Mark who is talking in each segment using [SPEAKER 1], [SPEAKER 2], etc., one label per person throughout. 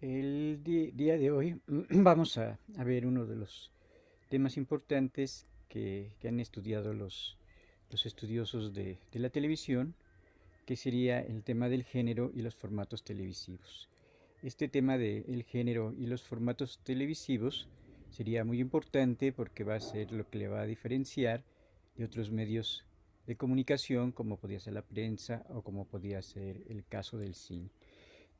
[SPEAKER 1] Día de hoy vamos a ver uno de los temas importantes que han estudiado los estudiosos de la televisión, que sería el tema del género y los formatos televisivos. Este tema del género y los formatos televisivos sería muy importante porque va a ser lo que le va a diferenciar de otros medios de comunicación, como podría ser la prensa o como podría ser el caso del cine.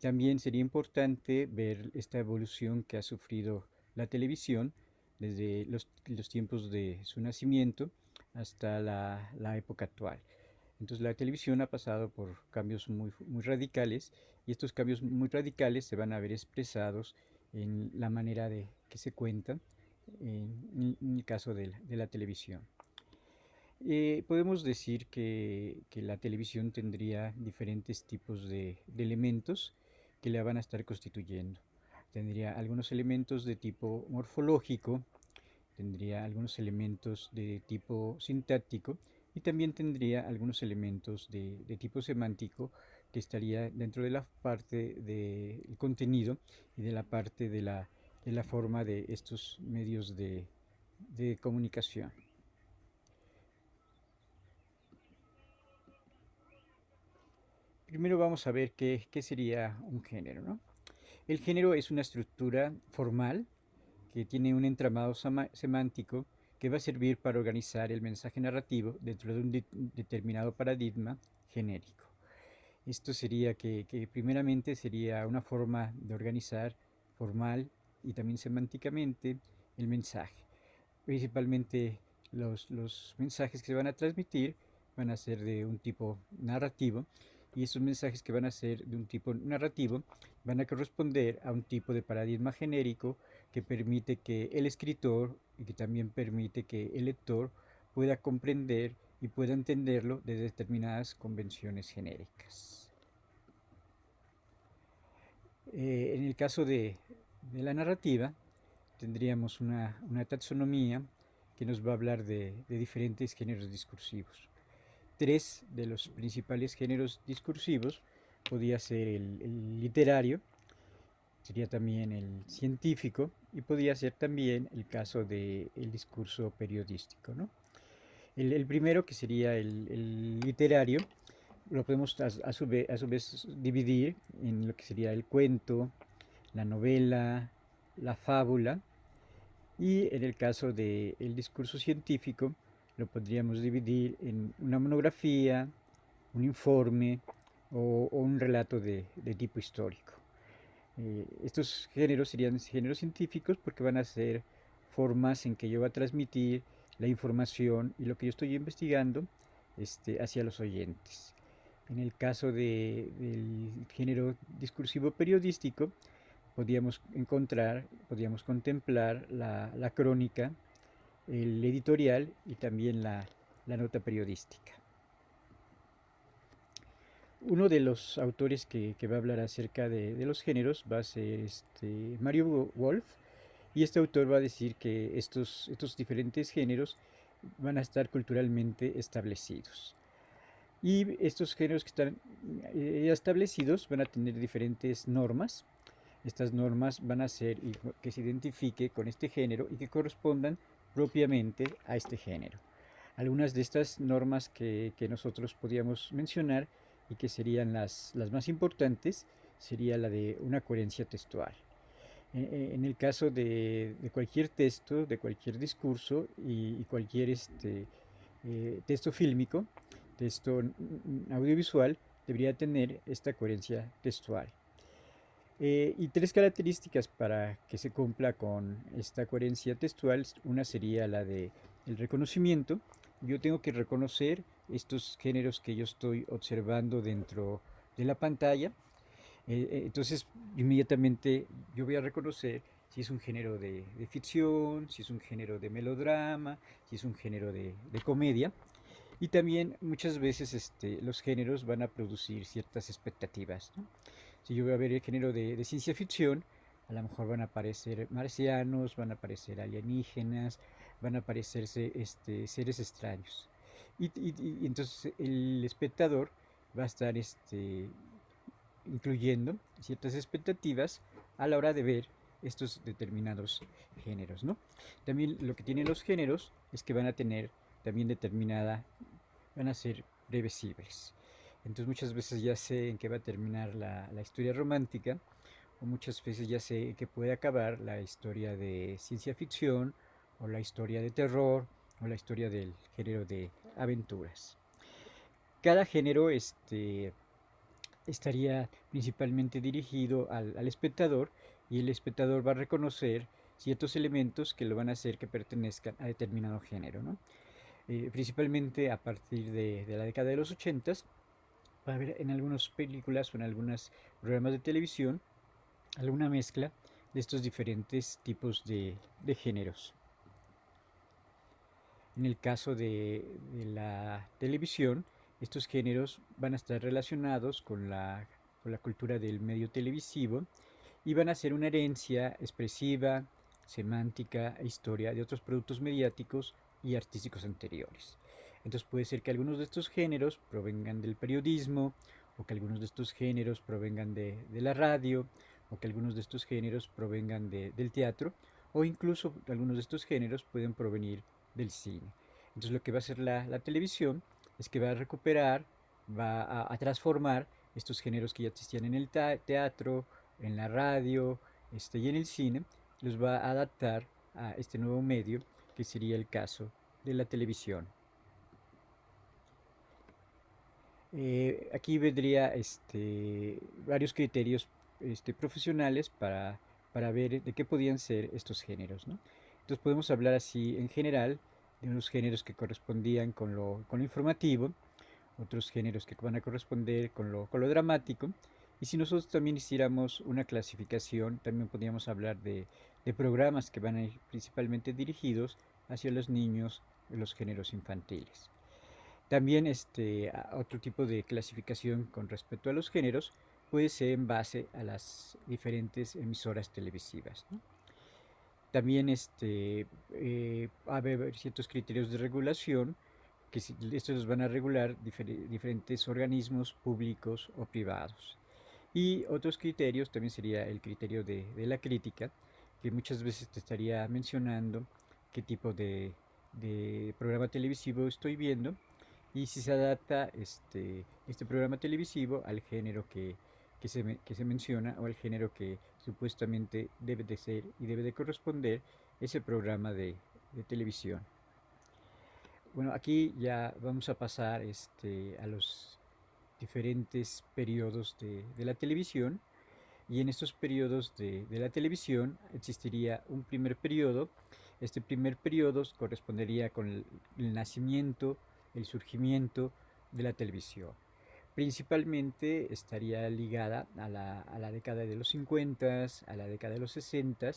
[SPEAKER 1] También sería importante ver esta evolución que ha sufrido la televisión desde los tiempos de su nacimiento hasta la época actual. Entonces la televisión ha pasado por cambios muy radicales, y estos cambios muy radicales se van a ver expresados en la manera de que se cuentan en el caso de la televisión. Podemos decir que la televisión tendría diferentes tipos de elementos que la van a estar constituyendo. Tendría algunos elementos de tipo morfológico, tendría algunos elementos de tipo sintáctico, y también tendría algunos elementos de tipo semántico, que estaría dentro de la parte del contenido y de la parte de la forma de estos medios de comunicación. Primero vamos a ver qué sería un género, ¿no? El género es una estructura formal que tiene un entramado semántico que va a servir para organizar el mensaje narrativo dentro de un determinado paradigma genérico. Esto sería que primeramente sería una forma de organizar formal y también semánticamente el mensaje. Principalmente los mensajes que se van a transmitir van a ser de un tipo narrativo, y esos mensajes que van a ser de un tipo narrativo van a corresponder a un tipo de paradigma genérico que permite que el escritor, y que también permite que el lector pueda comprender y pueda entenderlo de determinadas convenciones genéricas. En el caso de la narrativa, tendríamos una taxonomía que nos va a hablar de diferentes géneros discursivos. Tres de los principales géneros discursivos podría ser el literario, sería también el científico, y podría ser también el caso del discurso periodístico, ¿no? El primero, que sería el literario, lo podemos a su vez dividir en lo que sería el cuento, la novela, la fábula. Y en el caso del discurso científico, lo podríamos dividir en una monografía, un informe o un relato de tipo histórico. Estos géneros serían géneros científicos porque van a ser formas en que yo voy a transmitir la información y lo que yo estoy investigando, hacia los oyentes. En el caso del género discursivo periodístico, podíamos contemplar la crónica, el editorial y también la nota periodística. Uno de los autores que va a hablar acerca de los géneros va a ser Mario Wolf, y este autor va a decir que estos diferentes géneros van a estar culturalmente establecidos. Y estos géneros que están establecidos van a tener diferentes normas. Estas normas van a ser que se identifique con este género y que correspondan propiamente a este género. Algunas de estas normas que nosotros podríamos mencionar y que serían las más importantes sería la de una coherencia textual. En el caso de cualquier texto, de cualquier discurso y cualquier texto fílmico, texto audiovisual, debería tener esta coherencia textual. Y tres características para que se cumpla con esta coherencia textual. Una sería la de el reconocimiento. Yo tengo que reconocer estos géneros que yo estoy observando dentro de la pantalla. Entonces, inmediatamente yo voy a reconocer si es un género de ficción, si es un género de melodrama, si es un género de comedia. Y también muchas veces los géneros van a producir ciertas expectativas, ¿no? Si yo voy a ver el género de ciencia ficción, a lo mejor van a aparecer marcianos, van a aparecer alienígenas, van a aparecerse seres extraños. Y entonces el espectador va a estar incluyendo ciertas expectativas a la hora de ver estos determinados géneros, ¿no? También lo que tienen los géneros es que van a tener también van a ser previsibles. Entonces muchas veces ya sé en qué va a terminar la historia romántica, o muchas veces ya sé en qué puede acabar la historia de ciencia ficción, o la historia de terror, o la historia del género de aventuras. Cada género estaría principalmente dirigido al espectador, y el espectador va a reconocer ciertos elementos que lo van a hacer que pertenezcan a determinado género, ¿no? Principalmente a partir de la década de los 80 va a haber en algunas películas o en algunos programas de televisión alguna mezcla de estos diferentes tipos de géneros. En el caso de la televisión, estos géneros van a estar relacionados con la cultura del medio televisivo, y van a ser una herencia expresiva, semántica e historia de otros productos mediáticos y artísticos anteriores. Entonces puede ser que algunos de estos géneros provengan del periodismo, o que algunos de estos géneros provengan de la radio, o que algunos de estos géneros provengan del teatro, o incluso algunos de estos géneros pueden provenir del cine. Entonces lo que va a hacer la televisión es que va a recuperar, va a transformar estos géneros que ya existían en el teatro, en la radio, y en el cine, los va a adaptar a este nuevo medio, que sería el caso de la televisión. Aquí vendría varios criterios profesionales para ver de qué podían ser estos géneros, ¿no? Entonces podemos hablar así en general de unos géneros que correspondían con lo informativo, otros géneros que van a corresponder con lo dramático. Y si nosotros también hiciéramos una clasificación, también podríamos hablar de programas que van a ir principalmente dirigidos hacia los niños, los géneros infantiles. También otro tipo de clasificación con respecto a los géneros puede ser en base a las diferentes emisoras televisivas, ¿no? También va a haber ciertos criterios de regulación, que estos los van a regular diferentes organismos públicos o privados. Y otros criterios también sería el criterio de la crítica, que muchas veces te estaría mencionando qué tipo de programa televisivo estoy viendo, y si se adapta este programa televisivo al género que se menciona, o al género que supuestamente debe de ser y debe de corresponder ese programa de televisión. Bueno, aquí ya vamos a pasar a los diferentes periodos de la televisión, y en estos periodos de la televisión existiría un primer periodo. Este primer periodo correspondería con el nacimiento, el surgimiento de la televisión. Principalmente estaría ligada a la década de los 50, a la década de los 60,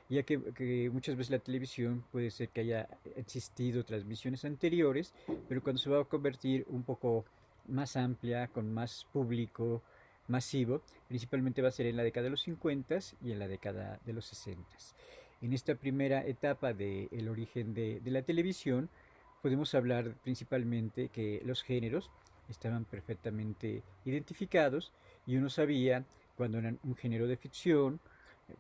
[SPEAKER 1] ya que muchas veces la televisión puede ser que haya existido transmisiones anteriores, pero cuando se va a convertir un poco más amplia, con más público masivo, principalmente va a ser en la década de los 50 y en la década de los 60. En esta primera etapa del origen de la televisión, podemos hablar principalmente que los géneros estaban perfectamente identificados, y uno sabía cuando era un género de ficción,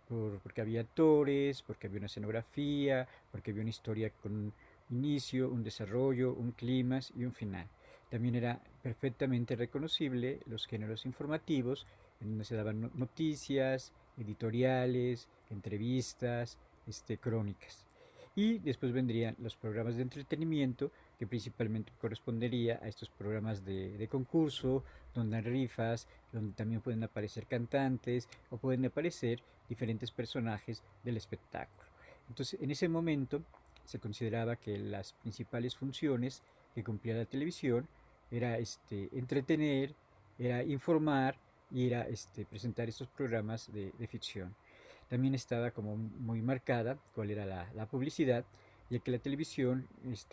[SPEAKER 1] porque había actores, porque había una escenografía, porque había una historia con un inicio, un desarrollo, un clímax y un final. También era perfectamente reconocible los géneros informativos, en donde se daban noticias, editoriales, entrevistas, crónicas. Y después vendrían los programas de entretenimiento, que principalmente correspondería a estos programas de concurso, donde hay rifas, donde también pueden aparecer cantantes, o pueden aparecer diferentes personajes del espectáculo. Entonces, en ese momento se consideraba que las principales funciones que cumplía la televisión era entretener, era informar, y era presentar estos programas de ficción. También estaba como muy marcada cuál era la publicidad, ya que la televisión,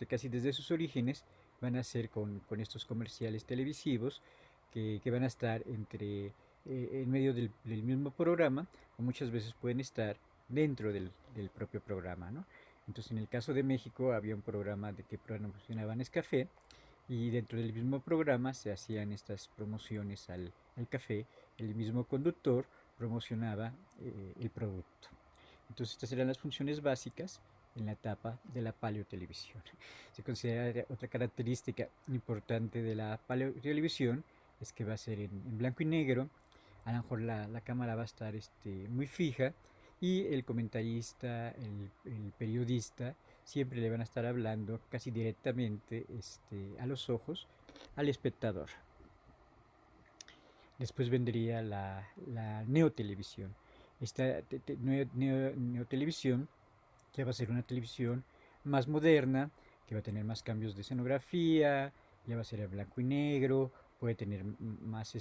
[SPEAKER 1] casi desde sus orígenes, van a ser con estos comerciales televisivos que van a estar en medio del mismo programa, o muchas veces pueden estar dentro del propio programa, ¿no? Entonces, en el caso de México había un programa que promocionaban Nescafé, y dentro del mismo programa se hacían estas promociones al café. El mismo conductor promocionaba el producto. Entonces estas eran las funciones básicas en la etapa de la paleotelevisión. Se considera otra característica importante de la paleotelevisión es que va a ser en blanco y negro. A lo mejor la cámara va a estar muy fija y el comentarista, el periodista, siempre le van a estar hablando casi directamente a los ojos al espectador. Después vendría la neotelevisión. Esta neotelevisión que va a ser una televisión más moderna, que va a tener más cambios de escenografía, ya va a ser a blanco y negro, puede tener más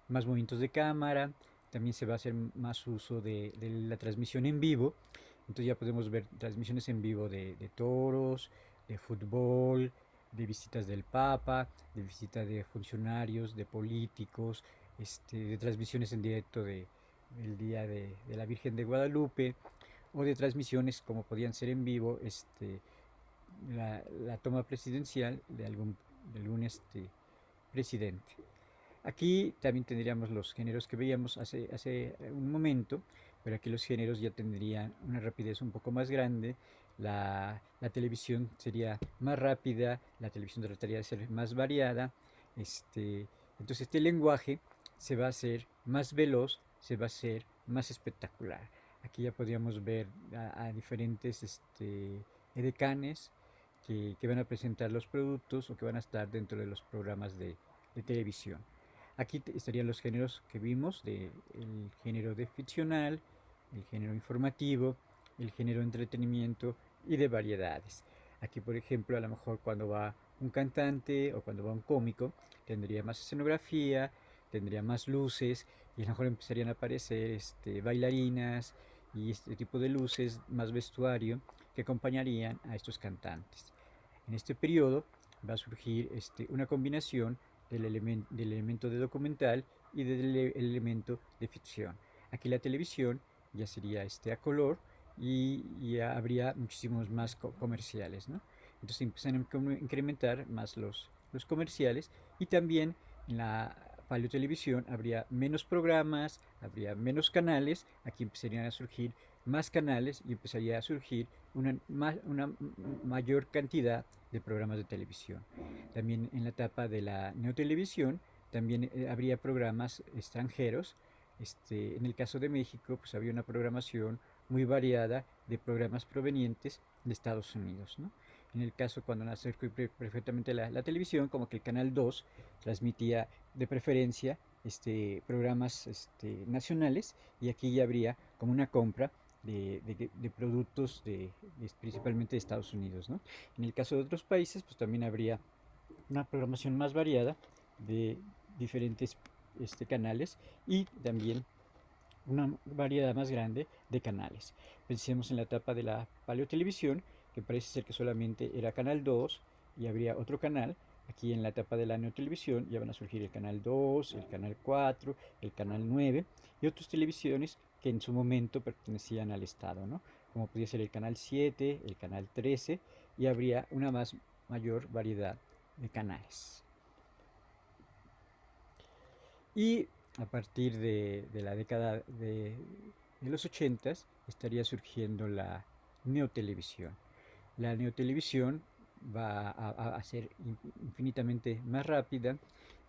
[SPEAKER 1] movimientos de cámara, también se va a hacer más uso de la transmisión en vivo, entonces ya podemos ver transmisiones en vivo de toros, de fútbol, de visitas del Papa, de visitas de funcionarios, de políticos, de transmisiones en directo del Día de la Virgen de Guadalupe, o de transmisiones como podían ser en vivo, la toma presidencial de algún presidente. Aquí también tendríamos los géneros que veíamos hace un momento, pero aquí los géneros ya tendrían una rapidez un poco más grande. La televisión sería más rápida, la televisión trataría de ser más variada. Entonces este lenguaje se va a hacer más veloz, se va a hacer más espectacular. Aquí ya podríamos ver a diferentes edecanes que van a presentar los productos o que van a estar dentro de los programas de televisión. Aquí estarían los géneros que vimos, el género de ficcional, el género informativo, el género de entretenimiento y de variedades. Aquí, por ejemplo, a lo mejor cuando va un cantante o cuando va un cómico, tendría más escenografía, tendría más luces y a lo mejor empezarían a aparecer bailarinas y este tipo de luces, más vestuario, que acompañarían a estos cantantes. En este periodo va a surgir una combinación del elemento de documental y del elemento de ficción. Aquí la televisión ya sería a color y ya habría muchísimos más comerciales, ¿no? Entonces empiezan a incrementar más los comerciales y también en la paleotelevisión habría menos programas, habría menos canales, aquí empezarían a surgir más canales y empezaría a surgir una mayor cantidad de programas de televisión. También en la etapa de la neotelevisión también habría programas extranjeros. En el caso de México, pues había una programación muy variada de programas provenientes de Estados Unidos, ¿no? En el caso cuando nace perfectamente la televisión, como que el Canal 2 transmitía de preferencia programas nacionales y aquí ya habría como una compra de productos principalmente de Estados Unidos, ¿no? En el caso de otros países, pues también habría una programación más variada de diferentes canales y también una variedad más grande de canales. Pensemos en la etapa de la paleotelevisión, que parece ser que solamente era Canal 2 y habría otro canal. Aquí en la etapa de la neotelevisión ya van a surgir el Canal 2, el Canal 4, el Canal 9 y otras televisiones que en su momento pertenecían al Estado, ¿no? Como podría ser el Canal 7, el Canal 13 y habría una mayor variedad de canales. Y a partir de la década de los 80 estaría surgiendo la neotelevisión. La neotelevisión va a ser infinitamente más rápida,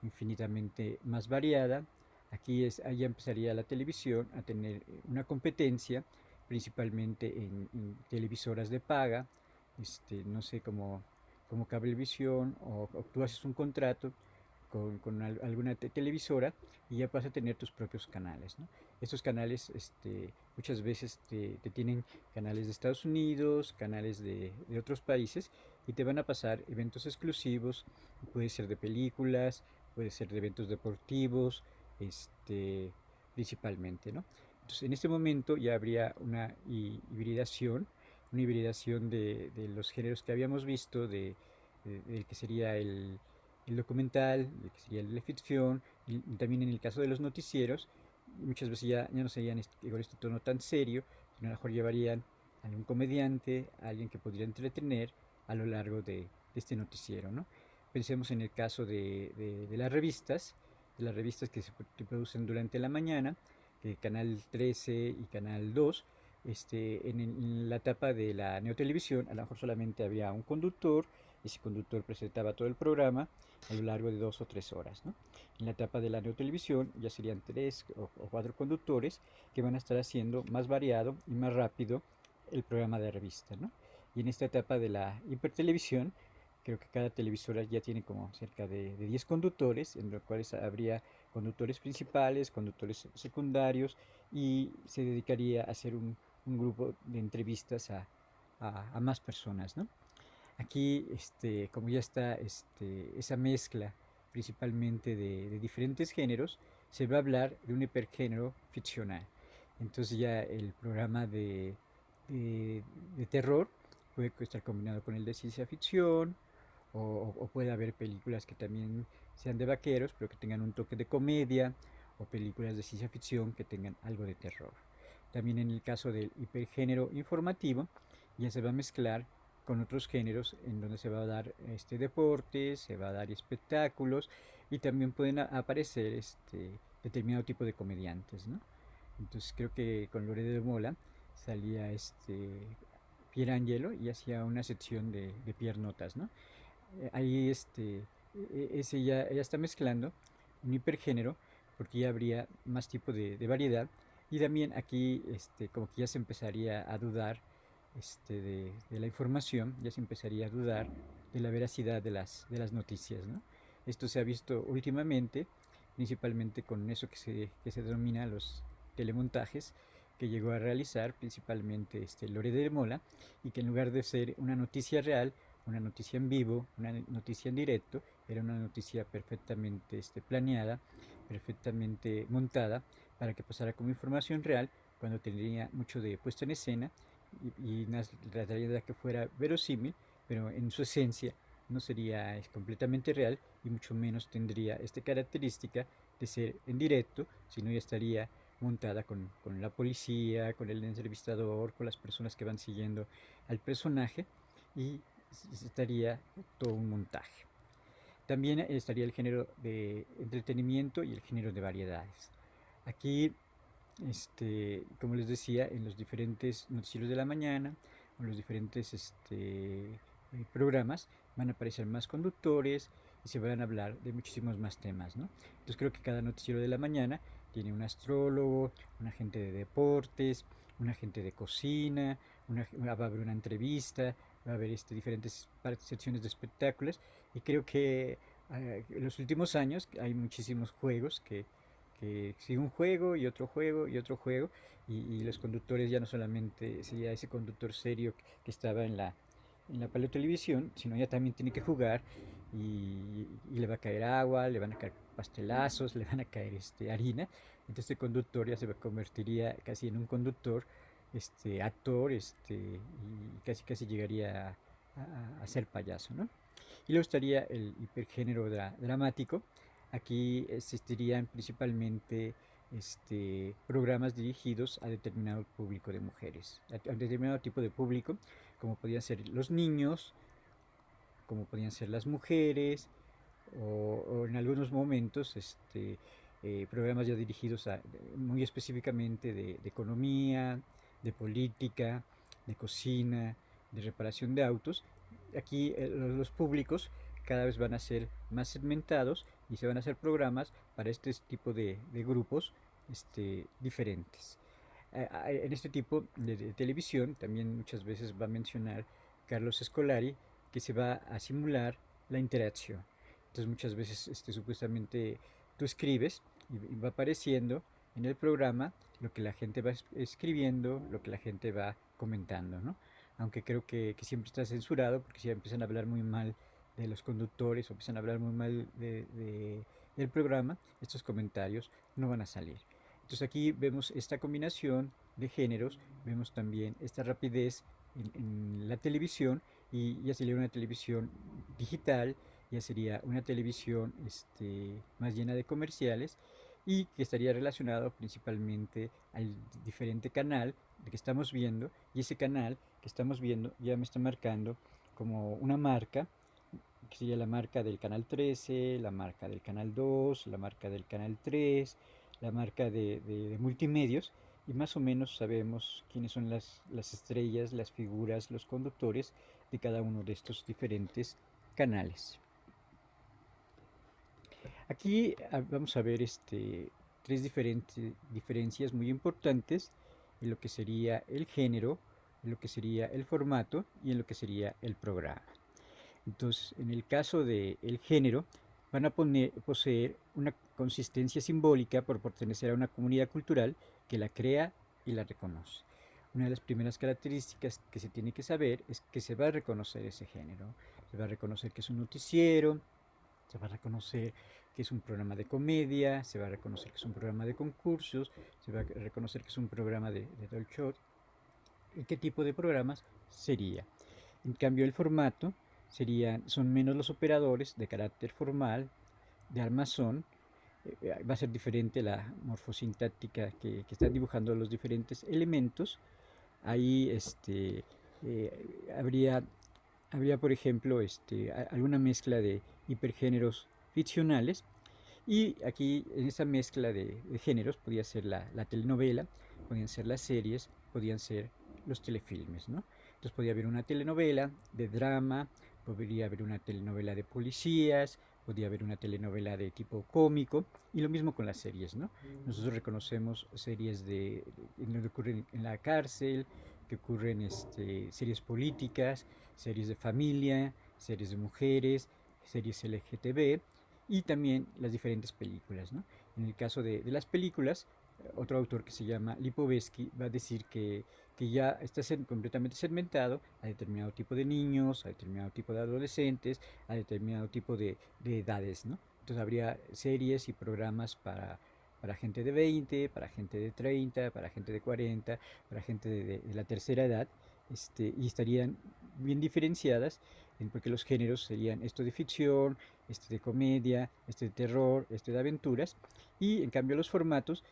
[SPEAKER 1] infinitamente más variada. Ahí empezaría la televisión a tener una competencia, principalmente en televisoras de paga, no sé, como Cablevisión, o tú haces un contrato con alguna televisora y ya vas a tener tus propios canales, ¿no? Estos canales muchas veces te tienen canales de Estados Unidos, canales de otros países y te van a pasar eventos exclusivos, puede ser de películas, puede ser de eventos deportivos, principalmente, ¿no? Entonces en este momento ya habría una hibridación de los géneros que habíamos visto, del que sería el documental, el que sería el de la ficción, y también en el caso de los noticieros, muchas veces ya no serían con este tono tan serio, sino a lo mejor llevarían a algún comediante, a alguien que podría entretener a lo largo de este noticiero, ¿no? Pensemos en el caso de las revistas que se producen durante la mañana. que Canal 13 y Canal 2, en la etapa de la neotelevisión, a lo mejor solamente había un conductor, y ese conductor presentaba todo el programa a lo largo de 2 o 3 horas, ¿no? En la etapa de la neotelevisión ya serían 3 o 4 conductores que van a estar haciendo más variado y más rápido el programa de revista, ¿no? Y en esta etapa de la hipertelevisión, creo que cada televisora ya tiene como cerca de 10 conductores, en los cuales habría conductores principales, conductores secundarios, y se dedicaría a hacer un grupo de entrevistas a más personas, ¿no? Aquí, como ya está esa mezcla principalmente de diferentes géneros, se va a hablar de un hipergénero ficcional. Entonces ya el programa de, de terror puede estar combinado con el de ciencia ficción, o puede haber películas que también sean de vaqueros, pero que tengan un toque de comedia, o películas de ciencia ficción que tengan algo de terror. También en el caso del hipergénero informativo, ya se va a mezclar con otros géneros en donde se va a dar deportes, se va a dar espectáculos, y también pueden aparecer determinado tipo de comediantes, ¿no? Entonces creo que con Lore de Mola salía Pierangelo y hacía una sección de piernotas, ¿no? Ahí ese ya está mezclando un hipergénero, porque ya habría más tipo de variedad, y también aquí como que ya se empezaría a dudar de la información, ya se empezaría a dudar de la veracidad de las noticias, ¿no? Esto se ha visto últimamente, principalmente con eso que se denomina los telemontajes, que llegó a realizar principalmente Lore de Mola, y que en lugar de ser una noticia real, una noticia en vivo, una noticia en directo, era una noticia perfectamente planeada, perfectamente montada, para que pasara como información real, cuando tendría mucho de puesta en escena, y trataría de que fuera verosímil, pero en su esencia no sería completamente real, y mucho menos tendría esta característica de ser en directo, sino ya estaría montada con la policía, con el entrevistador, con las personas que van siguiendo al personaje, y estaría todo un montaje. También estaría el género de entretenimiento y el género de variedades. Aquí, como les decía, en los diferentes noticieros de la mañana, o los diferentes programas, van a aparecer más conductores y se van a hablar de muchísimos más temas, ¿no? Entonces creo que cada noticiero de la mañana tiene un astrólogo, un agente de deportes, un agente de cocina, va a haber una entrevista, va a haber diferentes secciones de espectáculos, y creo que en los últimos años hay muchísimos juegos que sigue un juego y otro juego y otro juego, y los conductores ya no solamente sería ese conductor serio que estaba en la televisión, sino ya también tiene que jugar, y le va a caer agua, le van a caer pastelazos, le van a caer harina. Entonces este conductor ya se convertiría casi en un conductor, actor, y casi casi llegaría a ser payaso, ¿no? Y luego estaría el hipergénero dramático. Aquí existirían principalmente programas dirigidos a determinado público de mujeres, a determinado tipo de público, como podían ser los niños, como podían ser las mujeres, o en algunos momentos programas ya dirigidos muy específicamente de economía, de política, de cocina, de reparación de autos. Aquí los públicos cada vez van a ser más segmentados, y se van a hacer programas para este tipo de grupos diferentes. En este tipo de televisión también muchas veces va a mencionar Carlos Escolari que se va a simular la interacción. Entonces muchas veces supuestamente tú escribes, y va apareciendo en el programa lo que la gente va escribiendo, lo que la gente va comentando, ¿no? Aunque creo que siempre está censurado, porque si empiezan a hablar muy mal de los conductores, o empiezan a hablar muy mal del programa, estos comentarios no van a salir. Entonces aquí vemos esta combinación de géneros, vemos también esta rapidez en la televisión, y ya sería una televisión digital, ya sería una televisión más llena de comerciales, y que estaría relacionado principalmente al diferente canal que estamos viendo, y ese canal que estamos viendo ya me está marcando como una marca, que sería la marca del canal 13, la marca del canal 2, la marca del canal 3, la marca de multimedios y más o menos sabemos quiénes son las estrellas, las figuras, los conductores de cada uno de estos diferentes canales. Aquí vamos a ver tres diferencias muy importantes en lo que sería el género, en lo que sería el formato y en lo que sería el programa. Entonces, en el caso del género, van a poseer una consistencia simbólica por pertenecer a una comunidad cultural que la crea y la reconoce. Una de las primeras características que se tiene que saber es que se va a reconocer ese género. Se va a reconocer que es un noticiero, se va a reconocer que es un programa de comedia, se va a reconocer que es un programa de concursos, se va a reconocer que es un programa de talk show. ¿Y qué tipo de programas sería? En cambio, el formato son menos los operadores de carácter formal, de armazón, va a ser diferente la morfosintáctica que están dibujando los diferentes elementos. Ahí habría, por ejemplo, alguna mezcla de hipergéneros ficcionales y aquí en esa mezcla de géneros podía ser la telenovela, podían ser las series, podían ser los telefilmes, ¿no? Entonces podía haber una telenovela de drama, podría haber una telenovela de policías, podía haber una telenovela de tipo cómico y lo mismo con las series, ¿no? Nosotros reconocemos series que ocurren en la cárcel, que ocurren series políticas, series de familia, series de mujeres, series LGTB y también las diferentes películas, ¿no? En el caso de las películas, otro autor que se llama Lipovetsky va a decir que ya está completamente segmentado a determinado tipo de niños, a determinado tipo de adolescentes, a determinado tipo de edades, ¿no? Entonces habría series y programas para gente de 20, para gente de 30, para gente de 40, para gente de la tercera edad, y estarían bien diferenciadas, porque los géneros serían esto de ficción, de comedia, de terror, de aventuras, y en cambio los formatos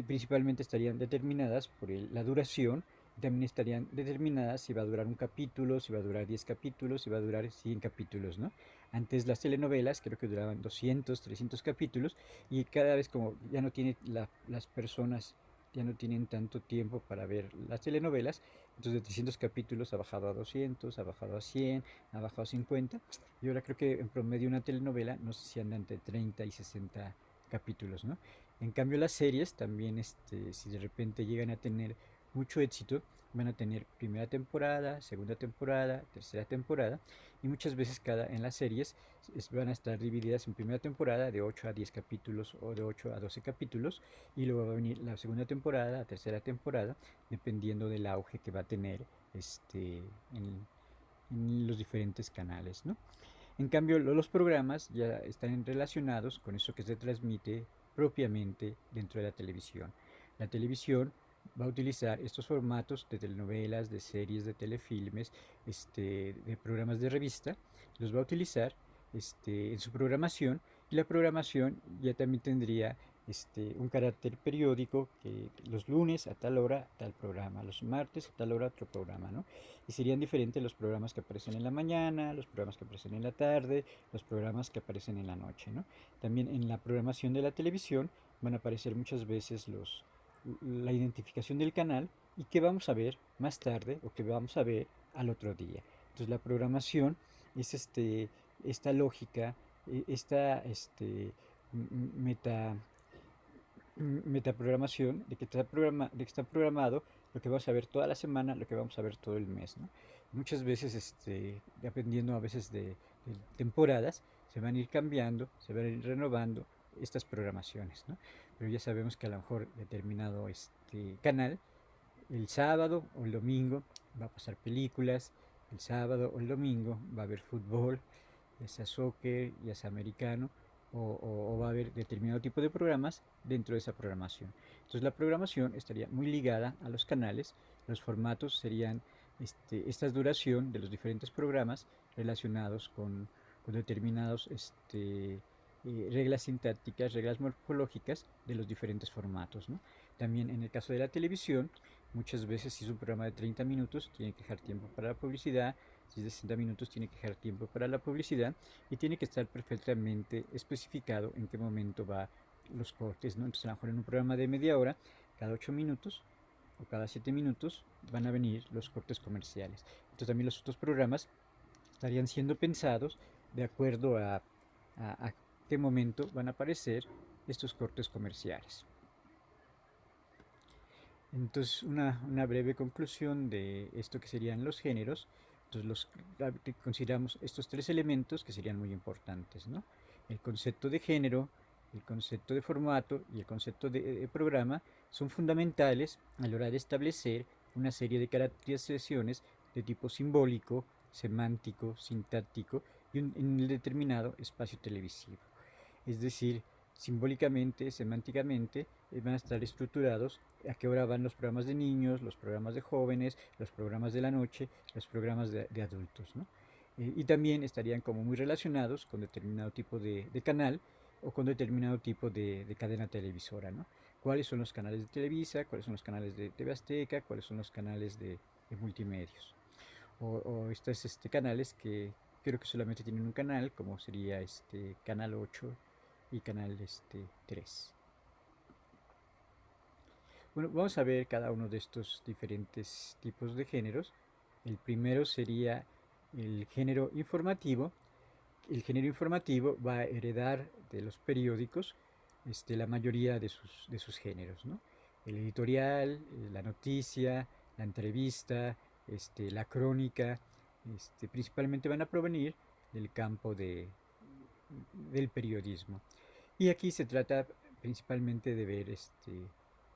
[SPEAKER 1] principalmente estarían determinadas por la duración, también estarían determinadas si va a durar un capítulo, si va a durar 10 capítulos, si va a durar 100 capítulos, ¿no? Antes las telenovelas creo que duraban 200, 300 capítulos y cada vez como ya no tienen las personas, ya no tienen tanto tiempo para ver las telenovelas, entonces de 300 capítulos ha bajado a 200, ha bajado a 100, ha bajado a 50 y ahora creo que en promedio una telenovela no sé si anda entre 30 y 60 capítulos, ¿no? En cambio las series también, si de repente llegan a tener mucho éxito, van a tener primera temporada, segunda temporada, tercera temporada y muchas veces en las series van a estar divididas en primera temporada de 8 a 10 capítulos o de 8 a 12 capítulos y luego va a venir la segunda temporada, la tercera temporada, dependiendo del auge que va a tener en, en los diferentes canales, ¿no? En cambio, los programas ya están relacionados con eso que se transmite propiamente dentro de la televisión. La televisión va a utilizar estos formatos de telenovelas, de series, de telefilmes, de programas de revista, los va a utilizar en su programación y la programación ya también tendría un carácter periódico que los lunes a tal hora tal programa, los martes a tal hora otro programa, ¿no? Y serían diferentes los programas que aparecen en la mañana, los programas que aparecen en la tarde, los programas que aparecen en la noche, ¿no? También en la programación de la televisión van a aparecer muchas veces la identificación del canal y qué vamos a ver más tarde o qué vamos a ver al otro día. Entonces la programación es esta lógica, esta meta, metaprogramación de que está programado lo que vamos a ver toda la semana, lo que vamos a ver todo el mes, ¿no? Muchas veces, dependiendo a veces de temporadas, se van a ir cambiando, se van a ir renovando estas programaciones, ¿no? Pero ya sabemos que a lo mejor determinado canal, el sábado o el domingo va a pasar películas, el sábado o el domingo va a haber fútbol, ya sea soccer, ya sea americano, o va a haber determinado tipo de programas dentro de esa programación. Entonces la programación estaría muy ligada a los canales, los formatos serían esta duración de los diferentes programas relacionados con determinados reglas sintácticas, reglas morfológicas de los diferentes formatos, ¿no? También en el caso de la televisión, muchas veces si es un programa de 30 minutos, tiene que dejar tiempo para la publicidad, si es de 60 minutos tiene que dejar tiempo para la publicidad y tiene que estar perfectamente especificado en qué momento va los cortes, ¿no? Entonces a lo mejor en un programa de media hora, cada 8 minutos o cada 7 minutos van a venir los cortes comerciales. Entonces también los otros programas estarían siendo pensados de acuerdo a qué momento van a aparecer estos cortes comerciales. Entonces, una breve conclusión de esto que serían los géneros. Entonces, consideramos estos tres elementos que serían muy importantes, ¿no? El concepto de género, el concepto de formato y el concepto de programa son fundamentales a la hora de establecer una serie de caracterizaciones de tipo simbólico, semántico, sintáctico y en un determinado espacio televisivo. Es decir, simbólicamente, semánticamente, van a estar estructurados a qué hora van los programas de niños, los programas de jóvenes, los programas de la noche, los programas de adultos, ¿no? Y también estarían como muy relacionados con determinado tipo de canal o con determinado tipo de cadena televisora, ¿no? ¿Cuáles son los canales de Televisa? ¿Cuáles son los canales de TV Azteca? ¿Cuáles son los canales de multimedios? O estos canales que creo que solamente tienen un canal, como sería Canal 8 y Canal 3. Bueno, vamos a ver cada uno de estos diferentes tipos de géneros. El primero sería el género informativo. El género informativo va a heredar de los periódicos la mayoría de sus géneros, ¿no? El editorial, la noticia, la entrevista, la crónica, principalmente van a provenir del campo del periodismo. Y aquí se trata principalmente de ver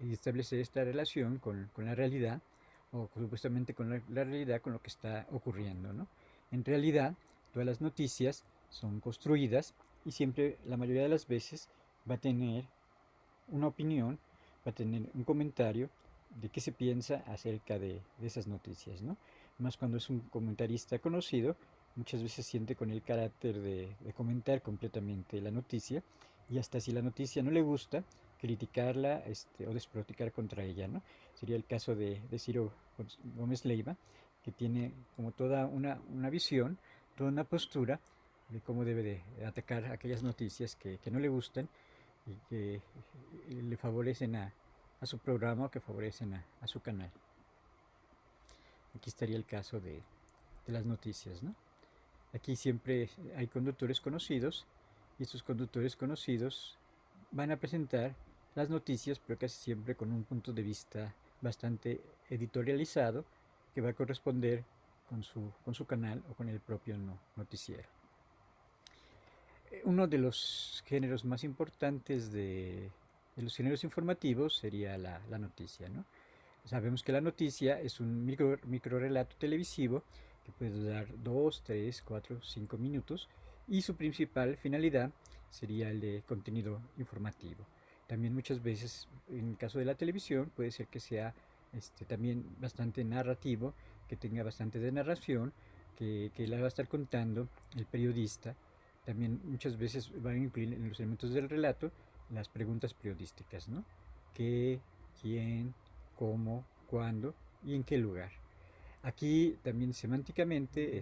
[SPEAKER 1] y establecer esta relación con la realidad, o supuestamente con la realidad, con lo que está ocurriendo, ¿no? En realidad, todas las noticias son construidas y siempre, la mayoría de las veces, va a tener una opinión, va a tener un comentario de qué se piensa acerca de esas noticias, ¿no? Más cuando es un comentarista conocido, muchas veces siente con el carácter de comentar completamente la noticia y hasta si la noticia no le gusta, criticarla o desproticar contra ella, ¿no? Sería el caso de Ciro Gómez Leiva, que tiene como toda una visión, toda una postura de cómo debe de atacar aquellas noticias que no le gustan y que le favorecen a su programa o que favorecen a su canal. Aquí estaría el caso de las noticias, ¿no? Aquí siempre hay conductores conocidos y estos conductores conocidos van a presentar las noticias, pero casi siempre con un punto de vista bastante editorializado que va a corresponder con su canal o con el propio noticiero. Uno de los géneros más importantes de los géneros informativos sería la noticia, ¿no? Sabemos que la noticia es un micro relato televisivo que puede durar 2, 3, 4, 5 minutos y su principal finalidad sería el de contenido informativo. También muchas veces, en el caso de la televisión, puede ser que sea también bastante narrativo, que tenga bastante de narración, que la va a estar contando el periodista. También muchas veces van a incluir en los elementos del relato las preguntas periodísticas, ¿no? ¿Qué, quién, cómo, cuándo y en qué lugar? Aquí también semánticamente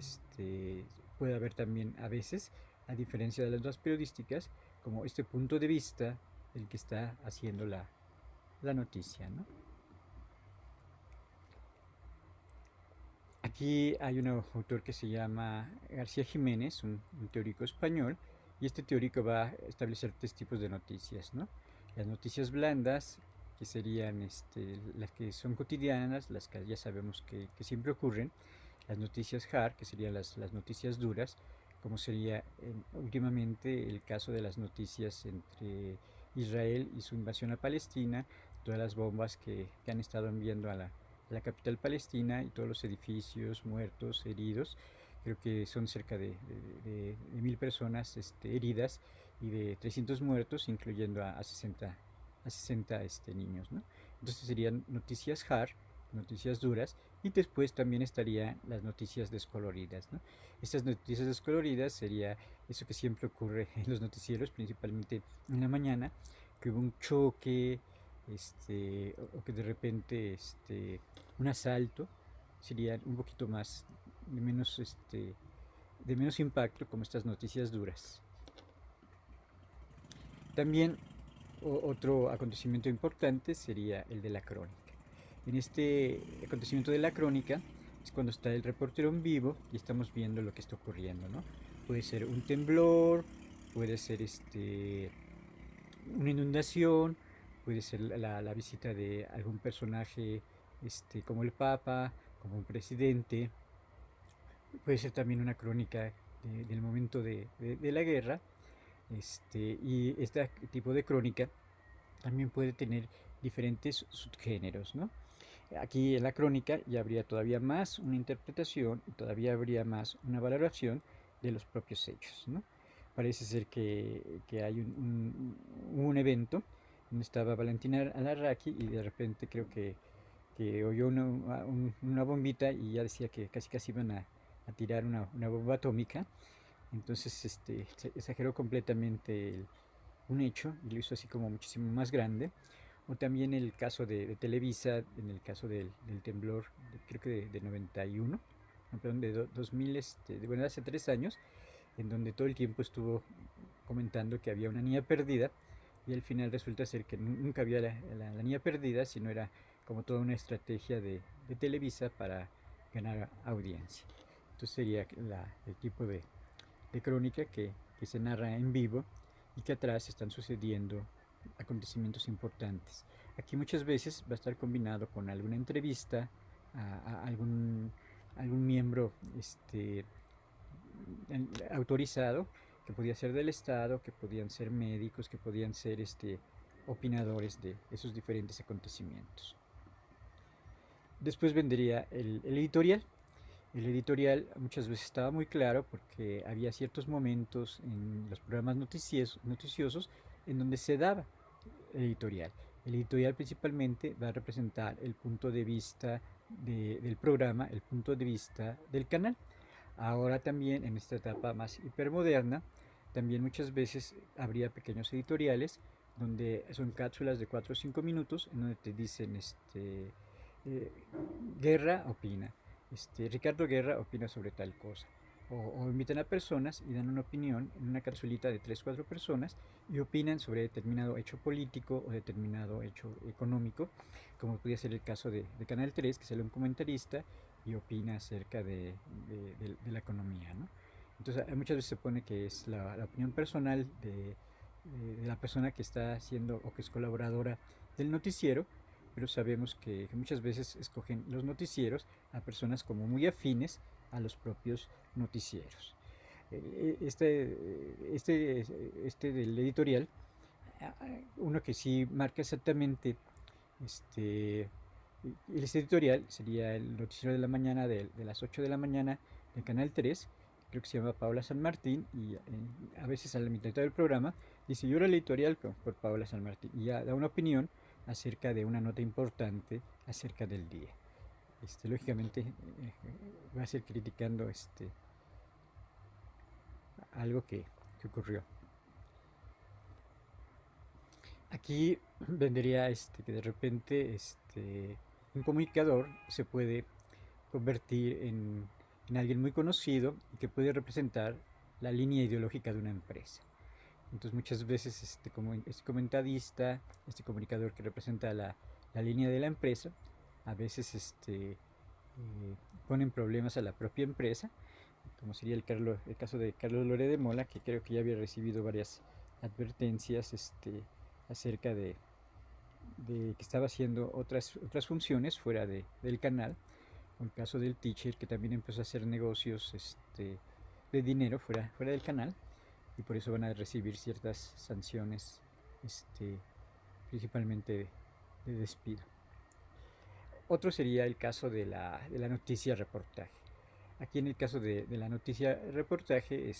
[SPEAKER 1] puede haber también a veces, a diferencia de las dos periodísticas, como este punto de vista del que está haciendo la noticia, ¿no? Aquí hay un autor que se llama García Jiménez, un teórico español, y este teórico va a establecer tres tipos de noticias, ¿no? Las noticias blandas, que serían las que son cotidianas, las que ya sabemos que siempre ocurren, las noticias hard, que serían las noticias duras, como sería últimamente el caso de las noticias entre Israel y su invasión a Palestina, todas las bombas que han estado enviando a la capital palestina y todos los edificios, muertos, heridos. Creo que son cerca de 1000 personas heridas y de 300 muertos, incluyendo a 60 niños, ¿no? Entonces serían noticias hard, noticias duras, y después también estarían las noticias descoloridas, ¿no? Estas noticias descoloridas sería eso que siempre ocurre en los noticieros, principalmente en la mañana, que hubo un choque, o que de repente un asalto, sería un poquito más, de menos impacto, como estas noticias duras. También Otro acontecimiento importante sería el de la crónica. En este acontecimiento de la crónica es cuando está el reportero en vivo y estamos viendo lo que está ocurriendo, ¿no? Puede ser un temblor, puede ser una inundación, puede ser la visita de algún personaje como el Papa, como un presidente, puede ser también una crónica del momento de la guerra, y este tipo de crónica también puede tener diferentes subgéneros, ¿no? Aquí en la crónica ya habría todavía más una interpretación y todavía habría más una valoración de los propios hechos, ¿no? Parece ser que hay un evento donde estaba Valentina Alarraqui y de repente creo que oyó una bombita y ya decía que casi casi iban a tirar una bomba atómica. Entonces se exageró completamente un hecho y lo hizo así como muchísimo más grande. O también el caso de Televisa, en el caso del temblor, creo que de 91, no, perdón, de 2000, bueno, hace 3 años, en donde todo el tiempo estuvo comentando que había una niña perdida y al final resulta ser que nunca había la niña perdida, sino era como toda una estrategia de Televisa para ganar audiencia. Entonces sería el tipo de crónica que se narra en vivo y que atrás están sucediendo acontecimientos importantes. Aquí muchas veces va a estar combinado con alguna entrevista a algún miembro autorizado, que podía ser del Estado, que podían ser médicos, que podían ser opinadores de esos diferentes acontecimientos. Después vendría el editorial. El editorial muchas veces estaba muy claro porque había ciertos momentos en los programas noticiosos en donde se daba el editorial. El editorial principalmente va a representar el punto de vista del programa, el punto de vista del canal. Ahora también en esta etapa más hipermoderna, también muchas veces habría pequeños editoriales donde son cápsulas de 4 o 5 minutos en donde te dicen eh, Guerra opina, Ricardo Guerra opina sobre tal cosa. O invitan a personas y dan una opinión en una capsulita de 3 4 personas y opinan sobre determinado hecho político o determinado hecho económico, como podría ser el caso de Canal 3, que sale un comentarista y opina acerca de la economía, ¿no? Entonces, muchas veces se pone que es la opinión personal de la persona que está haciendo o que es colaboradora del noticiero, pero sabemos que muchas veces escogen los noticieros a personas como muy afines a los propios noticieros. Del editorial, uno que sí marca exactamente este, el editorial sería el noticiero de la mañana de las 8 de la mañana del Canal 3, creo que se llama Paula San Martín, y a veces a la mitad del programa dice yo era el editorial por Paula San Martín, y ya da una opinión acerca de una nota importante acerca del día. Lógicamente va a ser criticando algo que ocurrió. Aquí vendría que de repente un comunicador se puede convertir en alguien muy conocido y que puede representar la línea ideológica de una empresa. Entonces muchas veces este comentarista, este comunicador que representa la línea de la empresa, a veces ponen problemas a la propia empresa, como sería el caso de Carlos Lore de Mola, que creo que ya había recibido varias advertencias acerca de que estaba haciendo otras funciones fuera del canal, o el caso del teacher que también empezó a hacer negocios de dinero fuera del canal y por eso van a recibir ciertas sanciones, este, principalmente de despido. Otro sería el caso de la noticia reportaje. Aquí en el caso de la noticia reportaje,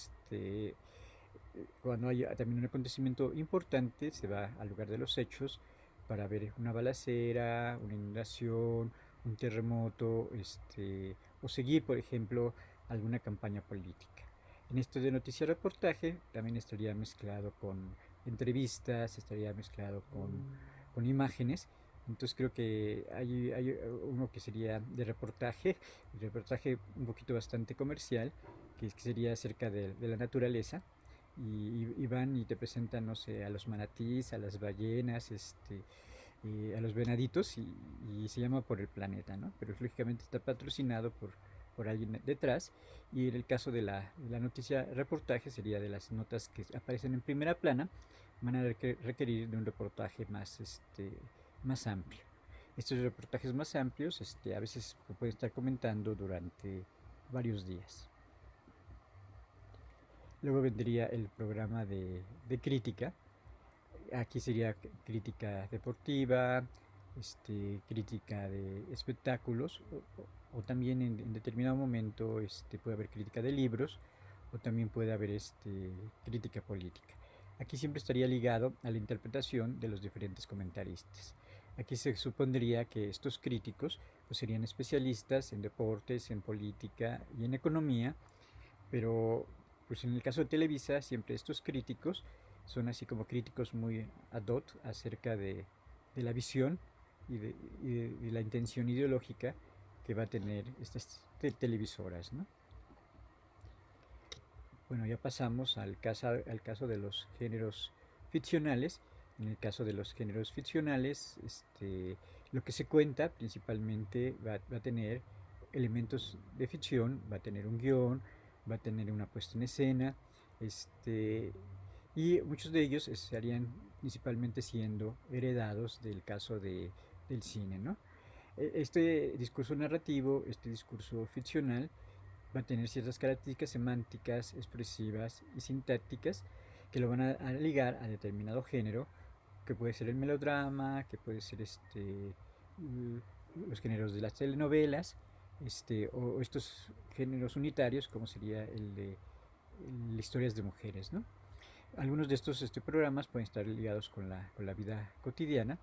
[SPEAKER 1] cuando hay también un acontecimiento importante, se va al lugar de los hechos para ver una balacera, una inundación, un terremoto, o seguir, por ejemplo, alguna campaña política. En esto de noticia reportaje también estaría mezclado con entrevistas, estaría mezclado con imágenes. Entonces creo que hay uno que sería de reportaje un poquito bastante comercial, que sería acerca de la naturaleza, y van y te presentan, no sé, a los manatís, a las ballenas, a los venaditos y se llama Por el Planeta, ¿no? Pero lógicamente está patrocinado por alguien detrás y en el caso de la noticia reportaje sería de las notas que aparecen en primera plana, van a requerir de un reportaje más, más amplio. Estos reportajes más amplios a veces se pueden estar comentando durante varios días. Luego vendría el programa de crítica. Aquí sería crítica deportiva, crítica de espectáculos, o también en determinado momento puede haber crítica de libros, o también puede haber crítica política. Aquí siempre estaría ligado a la interpretación de los diferentes comentaristas. Aquí se supondría que estos críticos pues, serían especialistas en deportes, en política y en economía, pero pues en el caso de Televisa, siempre estos críticos son así como críticos muy ad hoc acerca de la visión y de la intención ideológica que va a tener estas televisoras, ¿no? Bueno, ya pasamos al caso de los géneros ficcionales. En el caso de los géneros ficcionales, lo que se cuenta principalmente va a tener elementos de ficción, va a tener un guión, va a tener una puesta en escena, este, y muchos de ellos estarían principalmente siendo heredados del caso del cine, ¿no? Este discurso narrativo, este discurso ficcional, va a tener ciertas características semánticas, expresivas y sintácticas que lo van a ligar a determinado género, que puede ser el melodrama, que puede ser los géneros de las telenovelas, o estos géneros unitarios, como sería el de historias de mujeres, ¿no? Algunos de estos programas pueden estar ligados con la vida cotidiana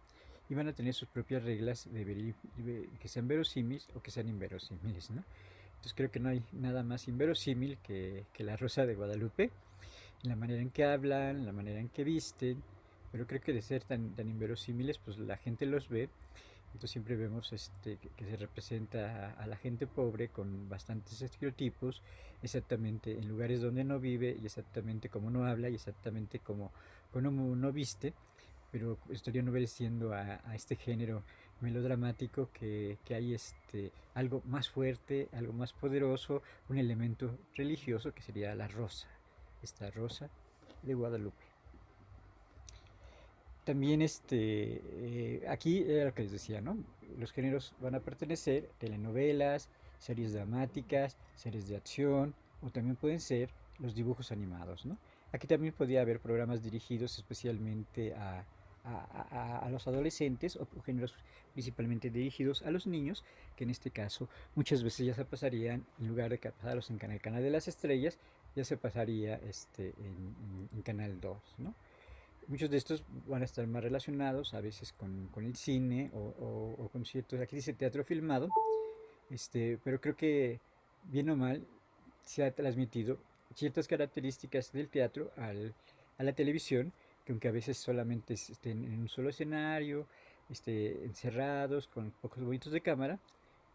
[SPEAKER 1] y van a tener sus propias reglas que sean verosímiles o que sean inverosímiles, ¿no? Entonces creo que no hay nada más inverosímil que la Rosa de Guadalupe, la manera en que hablan, la manera en que visten, pero creo que de ser tan inverosímiles, pues la gente los ve. Entonces siempre vemos que se representa a la gente pobre con bastantes estereotipos, exactamente en lugares donde no vive y exactamente como no habla y exactamente como no viste, pero estarían obedeciendo a este género melodramático que hay algo más fuerte, algo más poderoso, un elemento religioso que sería la rosa, esta rosa de Guadalupe. También aquí era lo que les decía, ¿no? Los géneros van a pertenecer telenovelas, series dramáticas, series de acción, o también pueden ser los dibujos animados, ¿no? Aquí también podría haber programas dirigidos especialmente a los adolescentes o géneros principalmente dirigidos a los niños, que en este caso muchas veces ya se pasarían, en lugar de pasarlos en el canal de las estrellas, ya se pasaría en Canal 2, ¿no? Muchos de estos van a estar más relacionados a veces con el cine o con ciertos, aquí dice teatro filmado, pero creo que bien o mal se ha transmitido ciertas características del teatro a la televisión, que aunque a veces solamente estén en un solo escenario, encerrados, con pocos movimientos de cámara,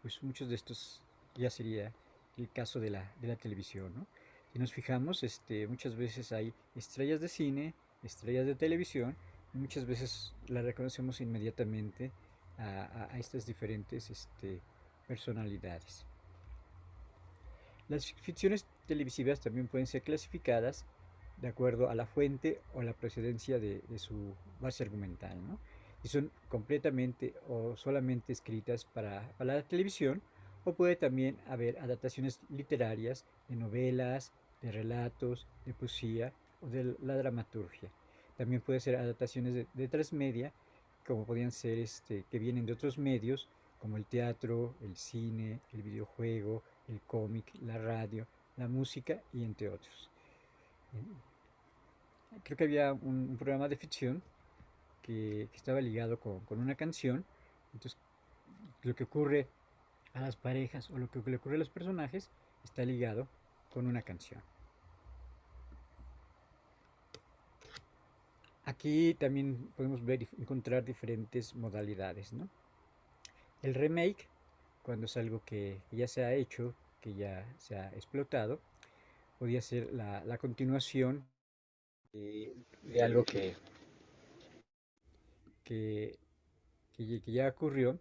[SPEAKER 1] pues muchos de estos ya sería el caso de la televisión, ¿no? Si nos fijamos, muchas veces hay estrellas de cine, estrellas de televisión, y muchas veces las reconocemos inmediatamente a estas diferentes personalidades. Las ficciones televisivas también pueden ser clasificadas de acuerdo a la fuente o la procedencia de su base argumental, ¿no? Y son completamente o solamente escritas para la televisión, o puede también haber adaptaciones literarias de novelas, de relatos, de poesía o de la dramaturgia. También puede ser adaptaciones de transmedia, como podrían ser que vienen de otros medios, como el teatro, el cine, el videojuego, el cómic, la radio, la música y entre otros. Creo que había un programa de ficción que estaba ligado con una canción. Entonces, lo que ocurre a las parejas o lo que le ocurre a los personajes está ligado con una canción. Aquí también podemos encontrar diferentes modalidades, ¿no? El remake, cuando es algo que ya se ha hecho, que ya se ha explotado, podría ser la continuación de algo que, que ya ocurrió,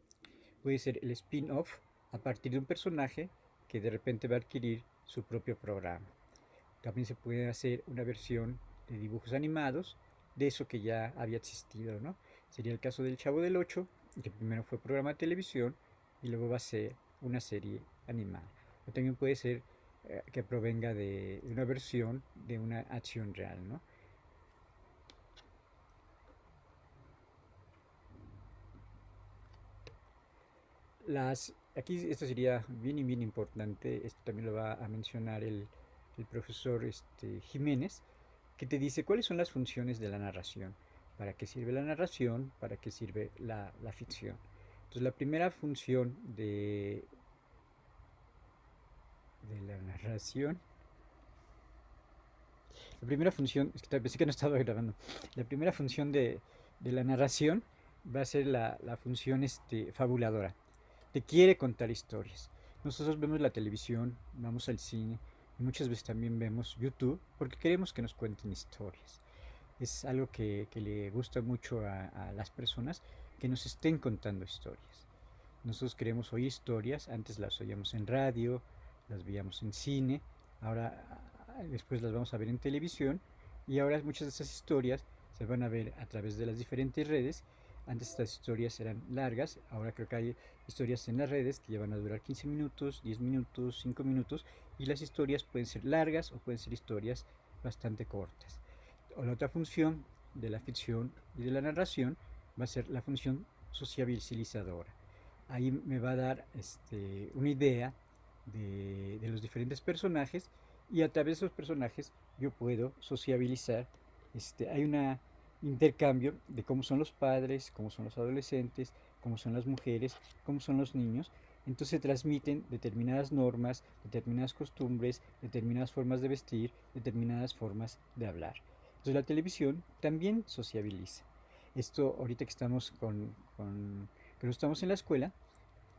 [SPEAKER 1] puede ser el spin-off a partir de un personaje que de repente va a adquirir su propio programa. También se puede hacer una versión de dibujos animados de eso que ya había existido, ¿no? Sería el caso del Chavo del Ocho, que primero fue programa de televisión y luego va a ser una serie animada. O también puede ser que provenga de una versión de una acción real, ¿no? Aquí esto sería bien importante, esto también lo va a mencionar el profesor Jiménez, que te dice cuáles son las funciones de la narración, para qué sirve la narración, para qué sirve la ficción. Entonces la primera función de la narración, la primera función, es que pensé que no estaba grabando, la primera función de la narración va a ser la función fabuladora. Te quiere contar historias. Nosotros vemos la televisión, vamos al cine y muchas veces también vemos YouTube porque queremos que nos cuenten historias. Es algo que le gusta mucho a las personas que nos estén contando historias. Nosotros queremos oír historias, antes las oíamos en radio, las veíamos en cine, ahora después las vamos a ver en televisión y ahora muchas de esas historias se van a ver a través de las diferentes redes. Antes estas historias eran largas, ahora creo que hay historias en las redes que ya van a durar 15 minutos, 10 minutos, 5 minutos y las historias pueden ser largas o pueden ser historias bastante cortas. O la otra función de la ficción y de la narración va a ser la función sociabilizadora. Ahí me va a dar una idea de los diferentes personajes y a través de esos personajes yo puedo sociabilizar. Hay un intercambio de cómo son los padres, cómo son los adolescentes, cómo son las mujeres, cómo son los niños. Entonces se transmiten determinadas normas, determinadas costumbres, determinadas formas de vestir, determinadas formas de hablar. Entonces la televisión también sociabiliza. Esto ahorita que estamos que no estamos en la escuela,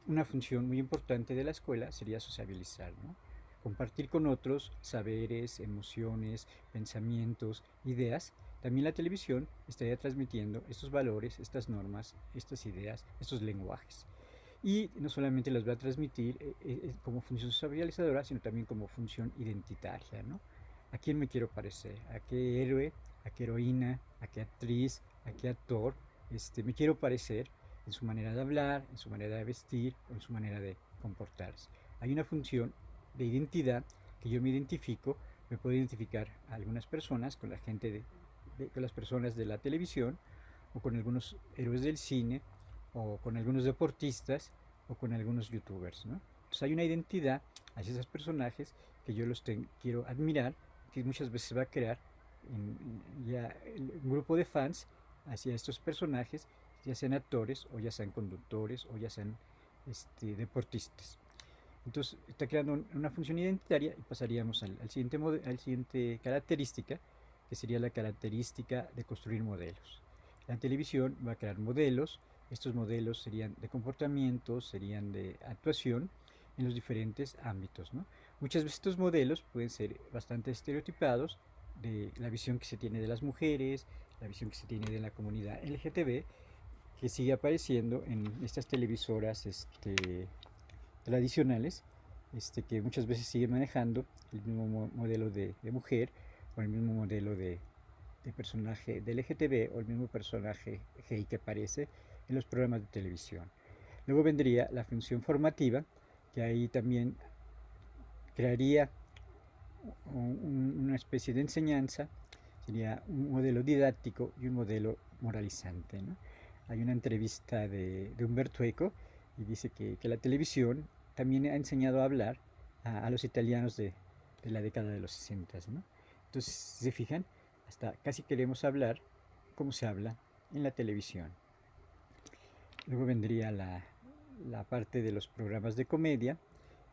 [SPEAKER 1] una función muy importante de la escuela sería sociabilizar, ¿no? Compartir con otros saberes, emociones, pensamientos, ideas. También la televisión estaría transmitiendo estos valores, estas normas, estas ideas, estos lenguajes. Y no solamente las va a transmitir como función socializadora, sino también como función identitaria, ¿no? ¿A quién me quiero parecer? ¿A qué héroe? ¿A qué heroína? ¿A qué actriz? ¿A qué actor? Me quiero parecer en su manera de hablar, en su manera de vestir, en su manera de comportarse. Hay una función de identidad que yo me identifico, me puedo identificar a algunas personas con la gente con las personas de la televisión o con algunos héroes del cine o con algunos deportistas o con algunos youtubers, ¿no? Entonces hay una identidad hacia esos personajes que yo quiero admirar, que muchas veces se va a crear ya un grupo de fans hacia estos personajes, ya sean actores o ya sean conductores o ya sean deportistas. Entonces está creando una función identitaria y pasaríamos al siguiente característica, que sería la característica de construir modelos. La televisión va a crear modelos, estos modelos serían de comportamiento, serían de actuación en los diferentes ámbitos, ¿no? Muchas veces estos modelos pueden ser bastante estereotipados de la visión que se tiene de las mujeres, la visión que se tiene de la comunidad LGTB, que sigue apareciendo en estas televisoras tradicionales, que muchas veces sigue manejando el mismo modelo de mujer o el mismo modelo de personaje de LGTB o el mismo personaje gay que aparece en los programas de televisión. Luego vendría la función formativa, que ahí también crearía una especie de enseñanza, sería un modelo didáctico y un modelo moralizante, ¿no? Hay una entrevista de Umberto Eco y dice que la televisión también ha enseñado a hablar a los italianos de la década de los 60, ¿no? Entonces, si se fijan, hasta casi queremos hablar como se habla en la televisión. Luego vendría la parte de los programas de comedia.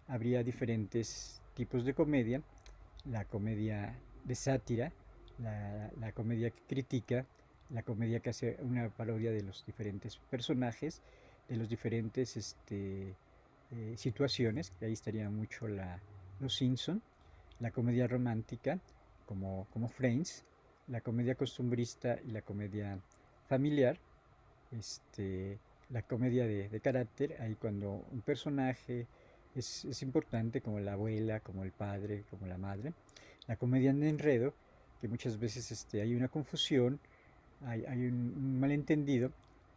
[SPEAKER 1] Habría diferentes tipos de comedia. La comedia de sátira, la comedia que critica, la comedia que hace una parodia de los diferentes personajes, de los diferentes situaciones, que ahí estaría mucho Los Simpson, la comedia romántica, como Friends, la comedia costumbrista y la comedia familiar. La comedia de carácter, ahí cuando un personaje es importante, como la abuela, como el padre, como la madre. La comedia de enredo, que muchas veces hay una confusión, hay un malentendido,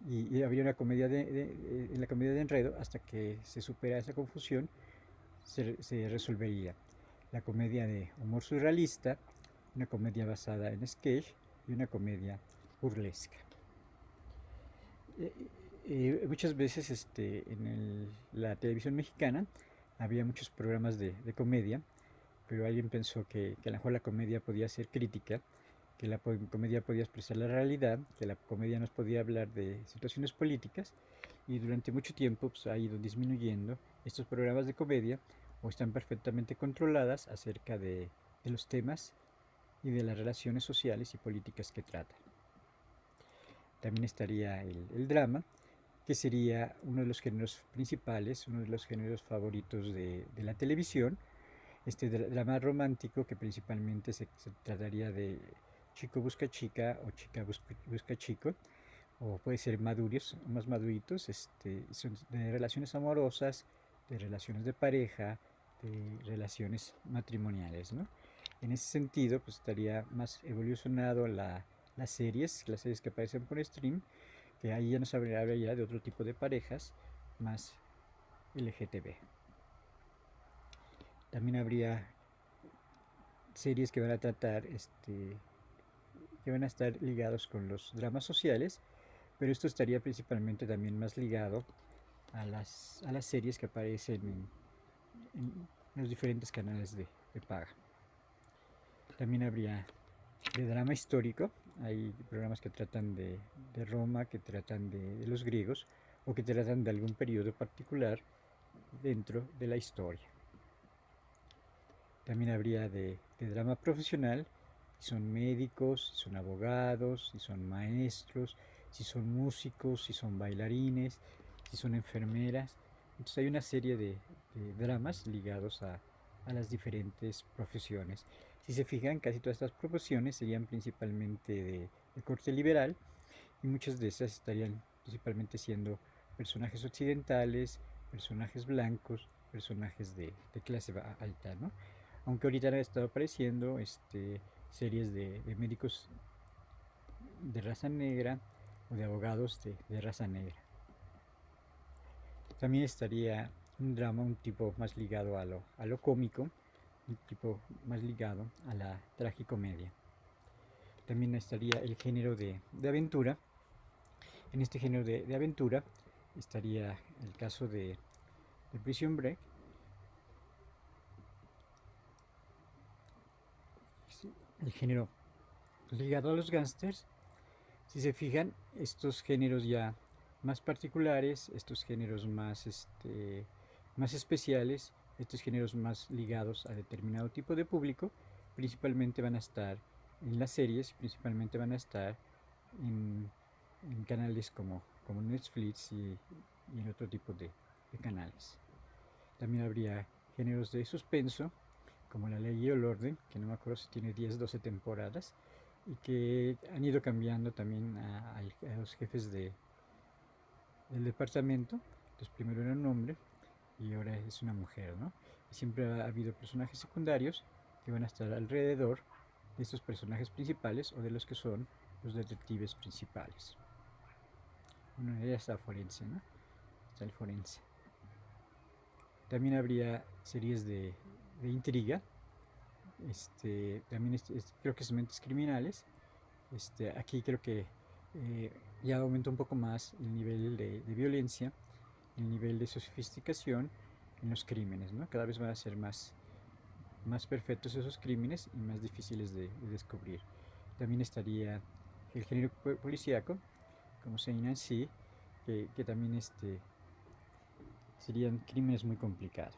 [SPEAKER 1] y habría una comedia en la comedia de enredo, hasta que se supera esa confusión, se resolvería. La comedia de humor surrealista, una comedia basada en sketch y una comedia burlesca. Muchas veces la televisión mexicana había muchos programas de comedia, pero alguien pensó que a lo mejor la comedia podía ser crítica, que la comedia podía expresar la realidad, que la comedia nos podía hablar de situaciones políticas, y durante mucho tiempo pues, ha ido disminuyendo estos programas de comedia, o están perfectamente controladas acerca de los temas y de las relaciones sociales y políticas que tratan. También estaría el drama, que sería uno de los géneros principales, uno de los géneros favoritos de la televisión. Este drama romántico, que principalmente se trataría de chico busca chica o chica busca chico, o puede ser maduros, más maduritos, son de relaciones amorosas, de relaciones de pareja, de relaciones matrimoniales, ¿no? En ese sentido, pues estaría más evolucionado las series que aparecen por stream, que ahí ya nos hablaría de otro tipo de parejas más LGTB. También habría series que van a tratar, que van a estar ligados con los dramas sociales, pero esto estaría principalmente también más ligado a las series que aparecen en los diferentes canales de paga. También habría de drama histórico, hay programas que tratan de Roma, que tratan de los griegos, o que tratan de algún periodo particular dentro de la historia. También habría de drama profesional, si son médicos, si son abogados, si son maestros, si son músicos, si son bailarines, si son enfermeras. Entonces hay una serie de dramas ligados a las diferentes profesiones. Si se fijan, casi todas estas profesiones serían principalmente de corte liberal, y muchas de esas estarían principalmente siendo personajes occidentales, personajes blancos, personajes de clase alta, ¿no? Aunque ahorita han estado apareciendo series de médicos de raza negra o de abogados de raza negra. También estaría un drama, un tipo más ligado a lo cómico, un tipo más ligado a la tragicomedia. También estaría el género de aventura. En este género de aventura estaría el caso de Prison Break, el género ligado a los gángsters. Si se fijan, estos géneros ya más particulares, estos géneros más, más especiales, estos géneros más ligados a determinado tipo de público, principalmente van a estar en las series, principalmente van a estar en canales como Netflix y en otro tipo de canales. También habría géneros de suspenso, como La Ley y el Orden, que no me acuerdo si tiene 10, 12 temporadas, y que han ido cambiando también a los jefes del departamento. Entonces primero era un hombre y ahora es una mujer, ¿no? Y siempre ha habido personajes secundarios que van a estar alrededor de estos personajes principales, o de los que son los detectives principales. Bueno, ella está forense, ¿no? Está el forense. También habría series de intriga, también creo que es Mentes Criminales. Aquí creo que ya aumenta un poco más el nivel de violencia, el nivel de sofisticación en los crímenes, ¿no? Cada vez van a ser más perfectos esos crímenes y más difíciles de descubrir. También estaría el género policíaco, como se Nancy, que también serían crímenes muy complicados.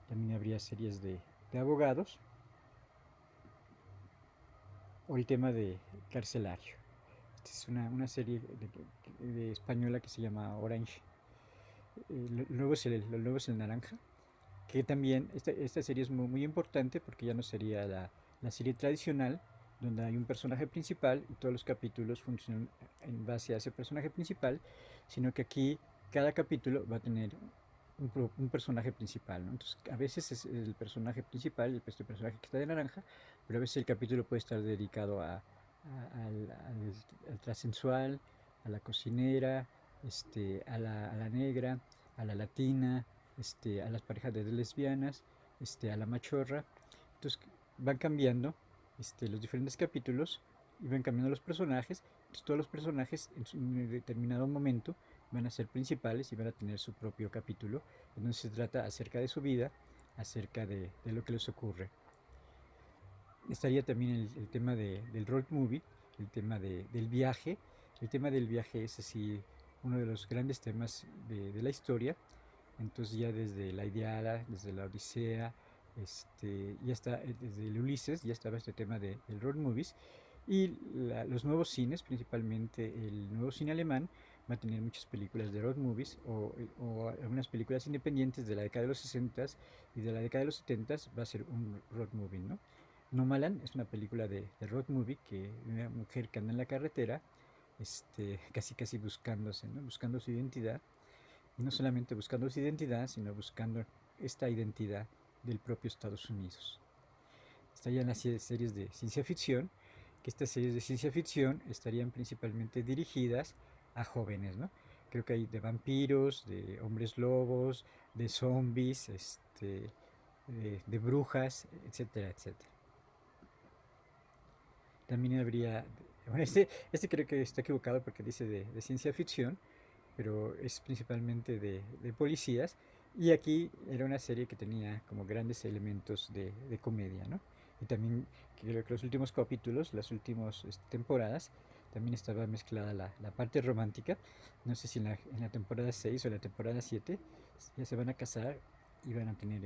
[SPEAKER 1] También habría series de abogados, o el tema de carcelario. Esta es una serie de española que se llama Orange. Lo nuevo es el naranja. Que también esta serie es muy importante, porque ya no sería la serie tradicional donde hay un personaje principal y todos los capítulos funcionan en base a ese personaje principal, sino que aquí cada capítulo va a tener un personaje principal, ¿no? Entonces, a veces es el personaje principal, este personaje que está de naranja, pero a veces el capítulo puede estar dedicado al transensual, a la cocinera, a la negra, a la latina, a las parejas de lesbianas, a la machorra. Entonces van cambiando los diferentes capítulos y van cambiando los personajes. Entonces, todos los personajes en un determinado momento van a ser principales y van a tener su propio capítulo, en donde se trata acerca de su vida, acerca de lo que les ocurre. Estaría también el tema del road movie, el tema del viaje. El tema del viaje es así uno de los grandes temas de la historia. Entonces ya desde la Ilíada, desde la Odisea, ya está, desde el Ulises, ya estaba este tema del road movies. Y los nuevos cines, principalmente el nuevo cine alemán, va a tener muchas películas de road movies o algunas películas independientes de la década de los 60 y de la década de los 70 va a ser un road movie, ¿no? Nomaland es una película de road movie que una mujer que anda en la carretera, casi casi buscándose, ¿no? Buscando su identidad, y no solamente buscando su identidad, sino buscando esta identidad del propio Estados Unidos. Estarían las series de ciencia ficción, que estas series de ciencia ficción estarían principalmente dirigidas a jóvenes, ¿no? Creo que hay de vampiros, de hombres lobos, de zombies, de brujas, etcétera, etcétera. También habría, bueno, creo que está equivocado porque dice de ciencia ficción, pero es principalmente de policías. Y aquí era una serie que tenía como grandes elementos de comedia, ¿no? Y también creo que los últimos capítulos, las últimas temporadas, también estaba mezclada la parte romántica. No sé si en la temporada 6 o la temporada 7 ya se van a casar y van a tener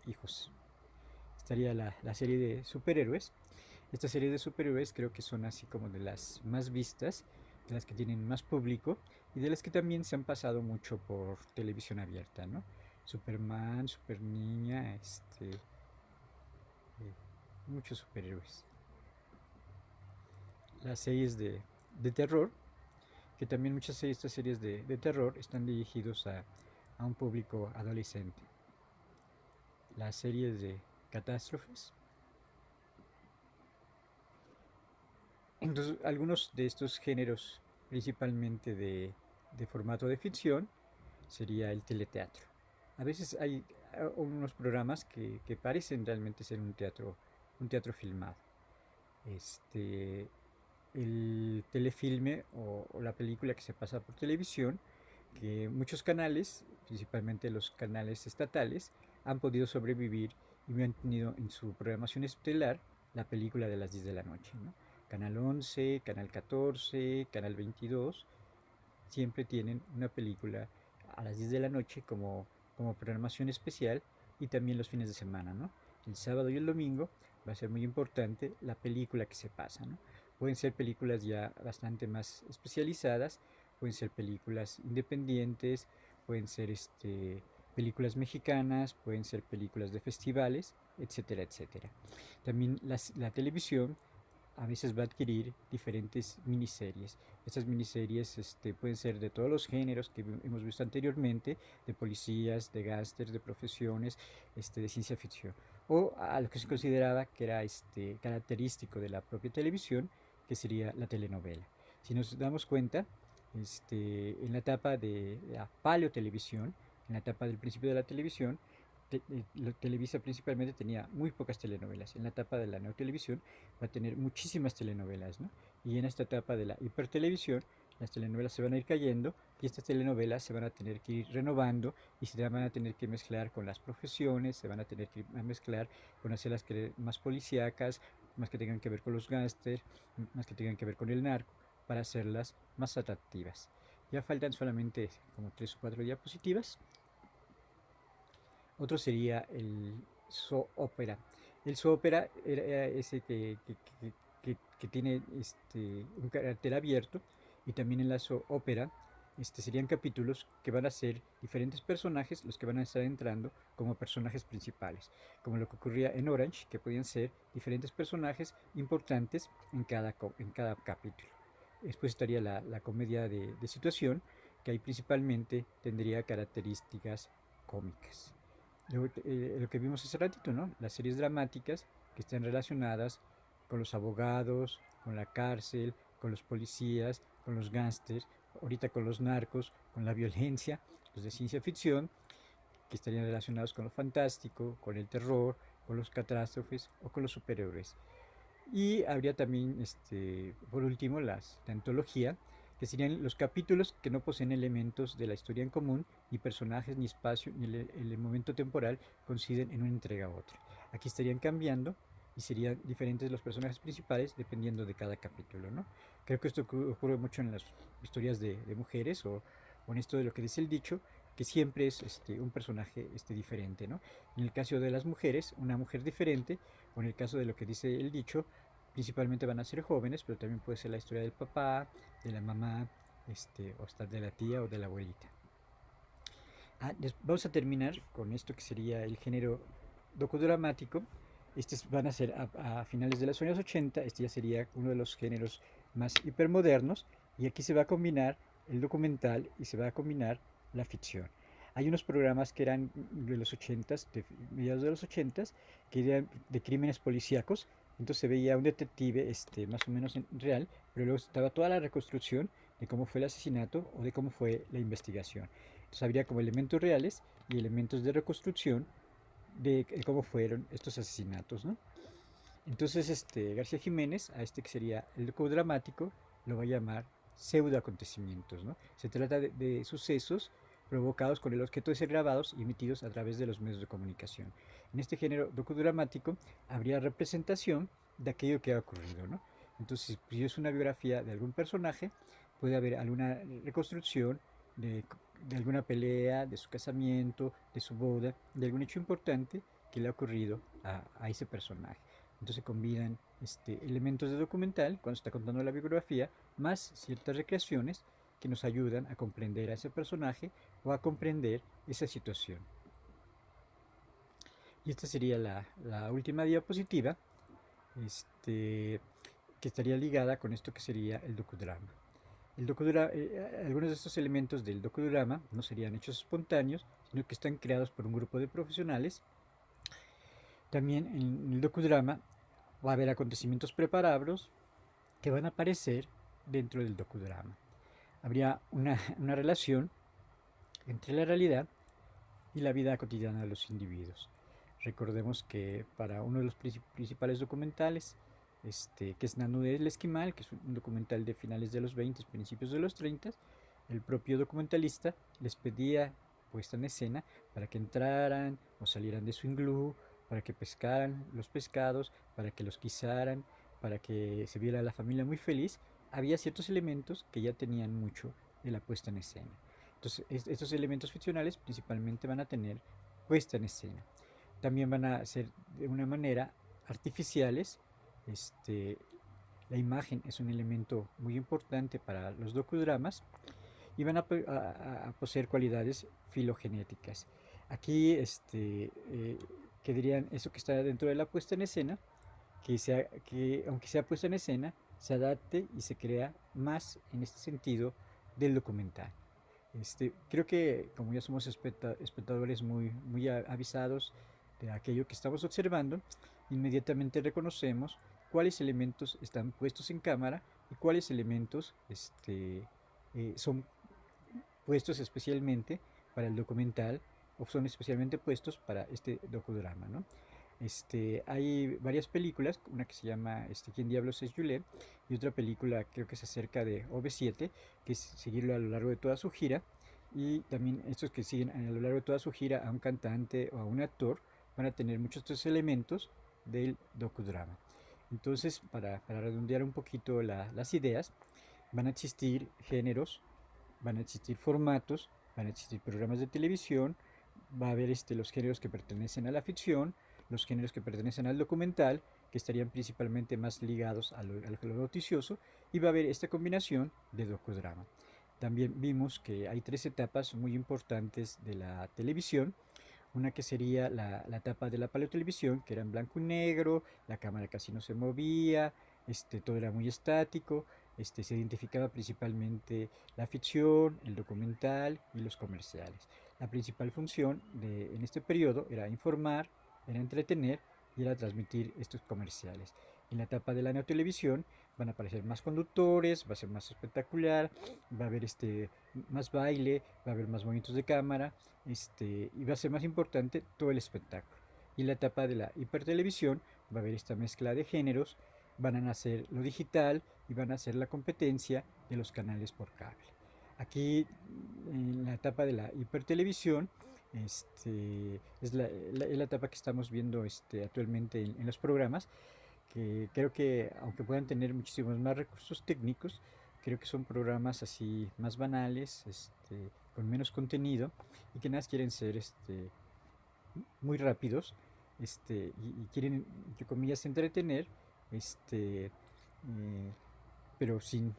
[SPEAKER 1] hijos. Estaría la serie de superhéroes. Estas series de superhéroes creo que son así como de las más vistas, de las que tienen más público y de las que también se han pasado mucho por televisión abierta, ¿no? Superman, Super Niña, muchos superhéroes. Las series de terror, que también muchas de estas series de terror están dirigidos a un público adolescente. Las series de catástrofes. Entonces, algunos de estos géneros, principalmente de formato de ficción, sería el teleteatro. A veces hay unos programas que parecen realmente ser un teatro filmado. Este, el telefilme o la película que se pasa por televisión, que muchos canales, principalmente los canales estatales, han podido sobrevivir y han tenido en su programación estelar la película de las 10 de la noche, ¿no? Canal 11, Canal 14, Canal 22, siempre tienen una película a las 10 de la noche como programación especial y también los fines de semana, ¿no? El sábado y el domingo va a ser muy importante la película que se pasa, ¿no? Pueden ser películas ya bastante más especializadas, pueden ser películas independientes, pueden ser películas mexicanas, pueden ser películas de festivales, etcétera, etcétera. También la televisión a veces va a adquirir diferentes miniseries. Estas miniseries pueden ser de todos los géneros que hemos visto anteriormente, de policías, de gángsters, de profesiones, de ciencia ficción. O a lo que se consideraba que era característico de la propia televisión, que sería la telenovela. Si nos damos cuenta, en la etapa de la paleotelevisión, en la etapa del principio de la televisión, Televisa principalmente tenía muy pocas telenovelas. En la etapa de la neotelevisión va a tener muchísimas telenovelas, ¿no? Y en esta etapa de la hipertelevisión, las telenovelas se van a ir cayendo y estas telenovelas se van a tener que ir renovando y se van a tener que mezclar con las profesiones, se van a tener que mezclar con hacerlas más policíacas, más que tengan que ver con los gángsters, más que tengan que ver con el narco, para hacerlas más atractivas. Ya faltan solamente como 3 o 4 diapositivas. Otro sería el soap opera. El soap opera era ese que tiene un carácter abierto, y también en la soap opera serían capítulos que van a ser diferentes personajes los que van a estar entrando como personajes principales, como lo que ocurría en Orange, que podían ser diferentes personajes importantes en cada capítulo. Después estaría la comedia de situación, que ahí principalmente tendría características cómicas. Lo que vimos hace ratito, ¿no? Las series dramáticas que están relacionadas con los abogados, con la cárcel, con los policías, con los gángsters, ahorita con los narcos, con la violencia, los de ciencia ficción, que estarían relacionados con lo fantástico, con el terror, con los catástrofes o con los superhéroes. Y habría también, por último, la antología, que serían los capítulos que no poseen elementos de la historia en común, ni personajes, ni espacio, ni el momento temporal coinciden en una entrega u otra. Aquí estarían cambiando y serían diferentes los personajes principales dependiendo de cada capítulo, ¿no? Creo que esto ocurre mucho en las historias de mujeres o en esto de lo que dice el dicho, que siempre es un personaje diferente, ¿no? En el caso de las mujeres, una mujer diferente, o en el caso de lo que dice el dicho, principalmente van a ser jóvenes, pero también puede ser la historia del papá, de la mamá, o hasta de la tía o de la abuelita. Vamos a terminar con esto que sería el género docudramático. Estos van a ser a finales de los años 80. Este ya sería uno de los géneros más hipermodernos. Y aquí se va a combinar el documental y se va a combinar la ficción. Hay unos programas que eran de los 80s, de mediados de los 80s, que eran de crímenes policíacos. Entonces se veía un detective más o menos real, pero luego estaba toda la reconstrucción de cómo fue el asesinato o de cómo fue la investigación. Entonces habría como elementos reales y elementos de reconstrucción de cómo fueron estos asesinatos, ¿no? Entonces García Jiménez, a este que sería el docudramático, lo va a llamar pseudoacontecimientos, ¿no? Se trata de sucesos provocados con el objeto de ser grabados y emitidos a través de los medios de comunicación. En este género docudramático habría representación de aquello que ha ocurrido, ¿no? Entonces, si es una biografía de algún personaje, puede haber alguna reconstrucción de, de alguna pelea, de su casamiento, de su boda, de algún hecho importante que le ha ocurrido a ese personaje. Entonces se combinan elementos de documental cuando se está contando la biografía, más ciertas recreaciones que nos ayudan a comprender a ese personaje o a comprender esa situación. Y esta sería la última diapositiva, que estaría ligada con esto que sería el docudrama. Algunos de estos elementos del docudrama no serían hechos espontáneos, sino que están creados por un grupo de profesionales. También en el docudrama va a haber acontecimientos preparados que van a aparecer dentro del docudrama. Habría una relación entre la realidad y la vida cotidiana de los individuos. Recordemos que para uno de los principales documentales, que es Nanu del Esquimal, que es un documental de finales de los 20, principios de los 30, el propio documentalista les pedía puesta en escena para que entraran o salieran de su iglú, para que pescaran los pescados, para que los guisaran, para que se viera a la familia muy feliz. Había ciertos elementos que ya tenían mucho de la puesta en escena. Entonces, estos elementos ficcionales principalmente van a tener puesta en escena. También van a ser de una manera artificiales. Este, la imagen es un elemento muy importante para los docudramas y van a poseer cualidades filogenéticas. Aquí que dirían eso que está dentro de la puesta en escena, que aunque sea puesta en escena, se adapte y se crea más en este sentido del documental. Creo que como ya somos espectadores muy avisados de aquello que estamos observando, inmediatamente reconocemos cuáles elementos están puestos en cámara y cuáles elementos son puestos especialmente para el documental o son especialmente puestos para este docudrama, ¿no? Hay varias películas, una que se llama ¿Quién diablos es Juliet? Y otra película creo que se acerca de OV7, que es seguirlo a lo largo de toda su gira. Y también estos que siguen a lo largo de toda su gira a un cantante o a un actor van a tener muchos de estos elementos del docudrama. Entonces, para redondear un poquito las ideas, van a existir géneros, van a existir formatos, van a existir programas de televisión, va a haber los géneros que pertenecen a la ficción, los géneros que pertenecen al documental, que estarían principalmente más ligados a lo noticioso, y va a haber esta combinación de docudrama. También vimos que hay tres etapas muy importantes de la televisión. Una que sería la etapa de la paleotelevisión, que era en blanco y negro, la cámara casi no se movía, todo era muy estático, se identificaba principalmente la ficción, el documental y los comerciales. La principal función en este periodo era informar, era entretener y era transmitir estos comerciales. En la etapa de la neotelevisión van a aparecer más conductores, va a ser más espectacular, va a haber más baile, va a haber más movimientos de cámara, y va a ser más importante todo el espectáculo. Y en la etapa de la hipertelevisión va a haber esta mezcla de géneros, van a nacer lo digital y van a hacer la competencia de los canales por cable. Aquí en la etapa de la hipertelevisión es la etapa que estamos viendo actualmente en los programas, que creo que aunque puedan tener muchísimos más recursos técnicos, creo que son programas así más banales, con menos contenido y que nada más quieren ser muy rápidos, y quieren, entre comillas, entretener, este, pero sin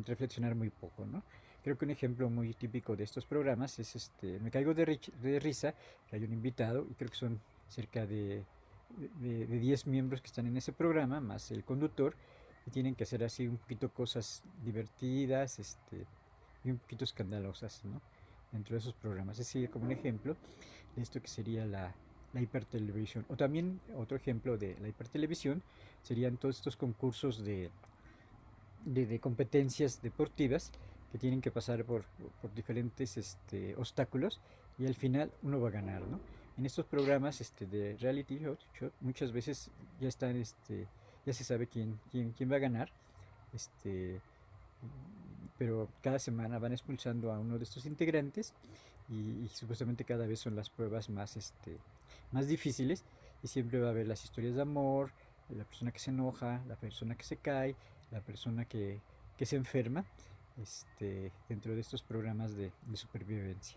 [SPEAKER 1] reflexionar muy poco, ¿no? Creo que un ejemplo muy típico de estos programas es Me caigo de risa, que hay un invitado, y creo que son cerca de 10 miembros que están en ese programa, más el conductor, y tienen que hacer así un poquito cosas divertidas, y un poquito escandalosas, ¿no? Dentro de esos programas. Es decir, como un ejemplo de esto que sería la hipertelevisión. O también otro ejemplo de la hipertelevisión serían todos estos concursos de competencias deportivas que tienen que pasar por diferentes obstáculos y al final uno va a ganar, ¿no? En estos programas de reality show, muchas veces ya están, ya se sabe quién va a ganar, este, pero cada semana van expulsando a uno de estos integrantes y supuestamente cada vez son las pruebas más difíciles y siempre va a haber las historias de amor, la persona que se enoja, la persona que se cae, la persona que se enferma, dentro de estos programas de supervivencia.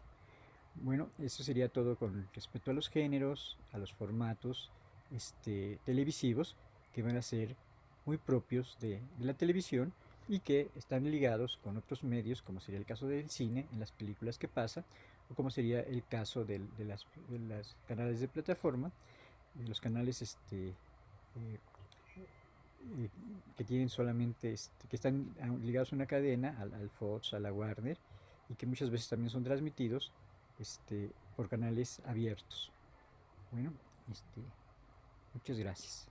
[SPEAKER 1] Bueno, eso sería todo con respecto a los géneros, a los formatos televisivos que van a ser muy propios de la televisión y que están ligados con otros medios, como sería el caso del cine, en las películas que pasa, o como sería el caso de las canales de plataforma, de los canales eh, que tienen solamente, que están ligados a una cadena, al Fox, a la Warner, y que muchas veces también son transmitidos por canales abiertos. Bueno, muchas gracias.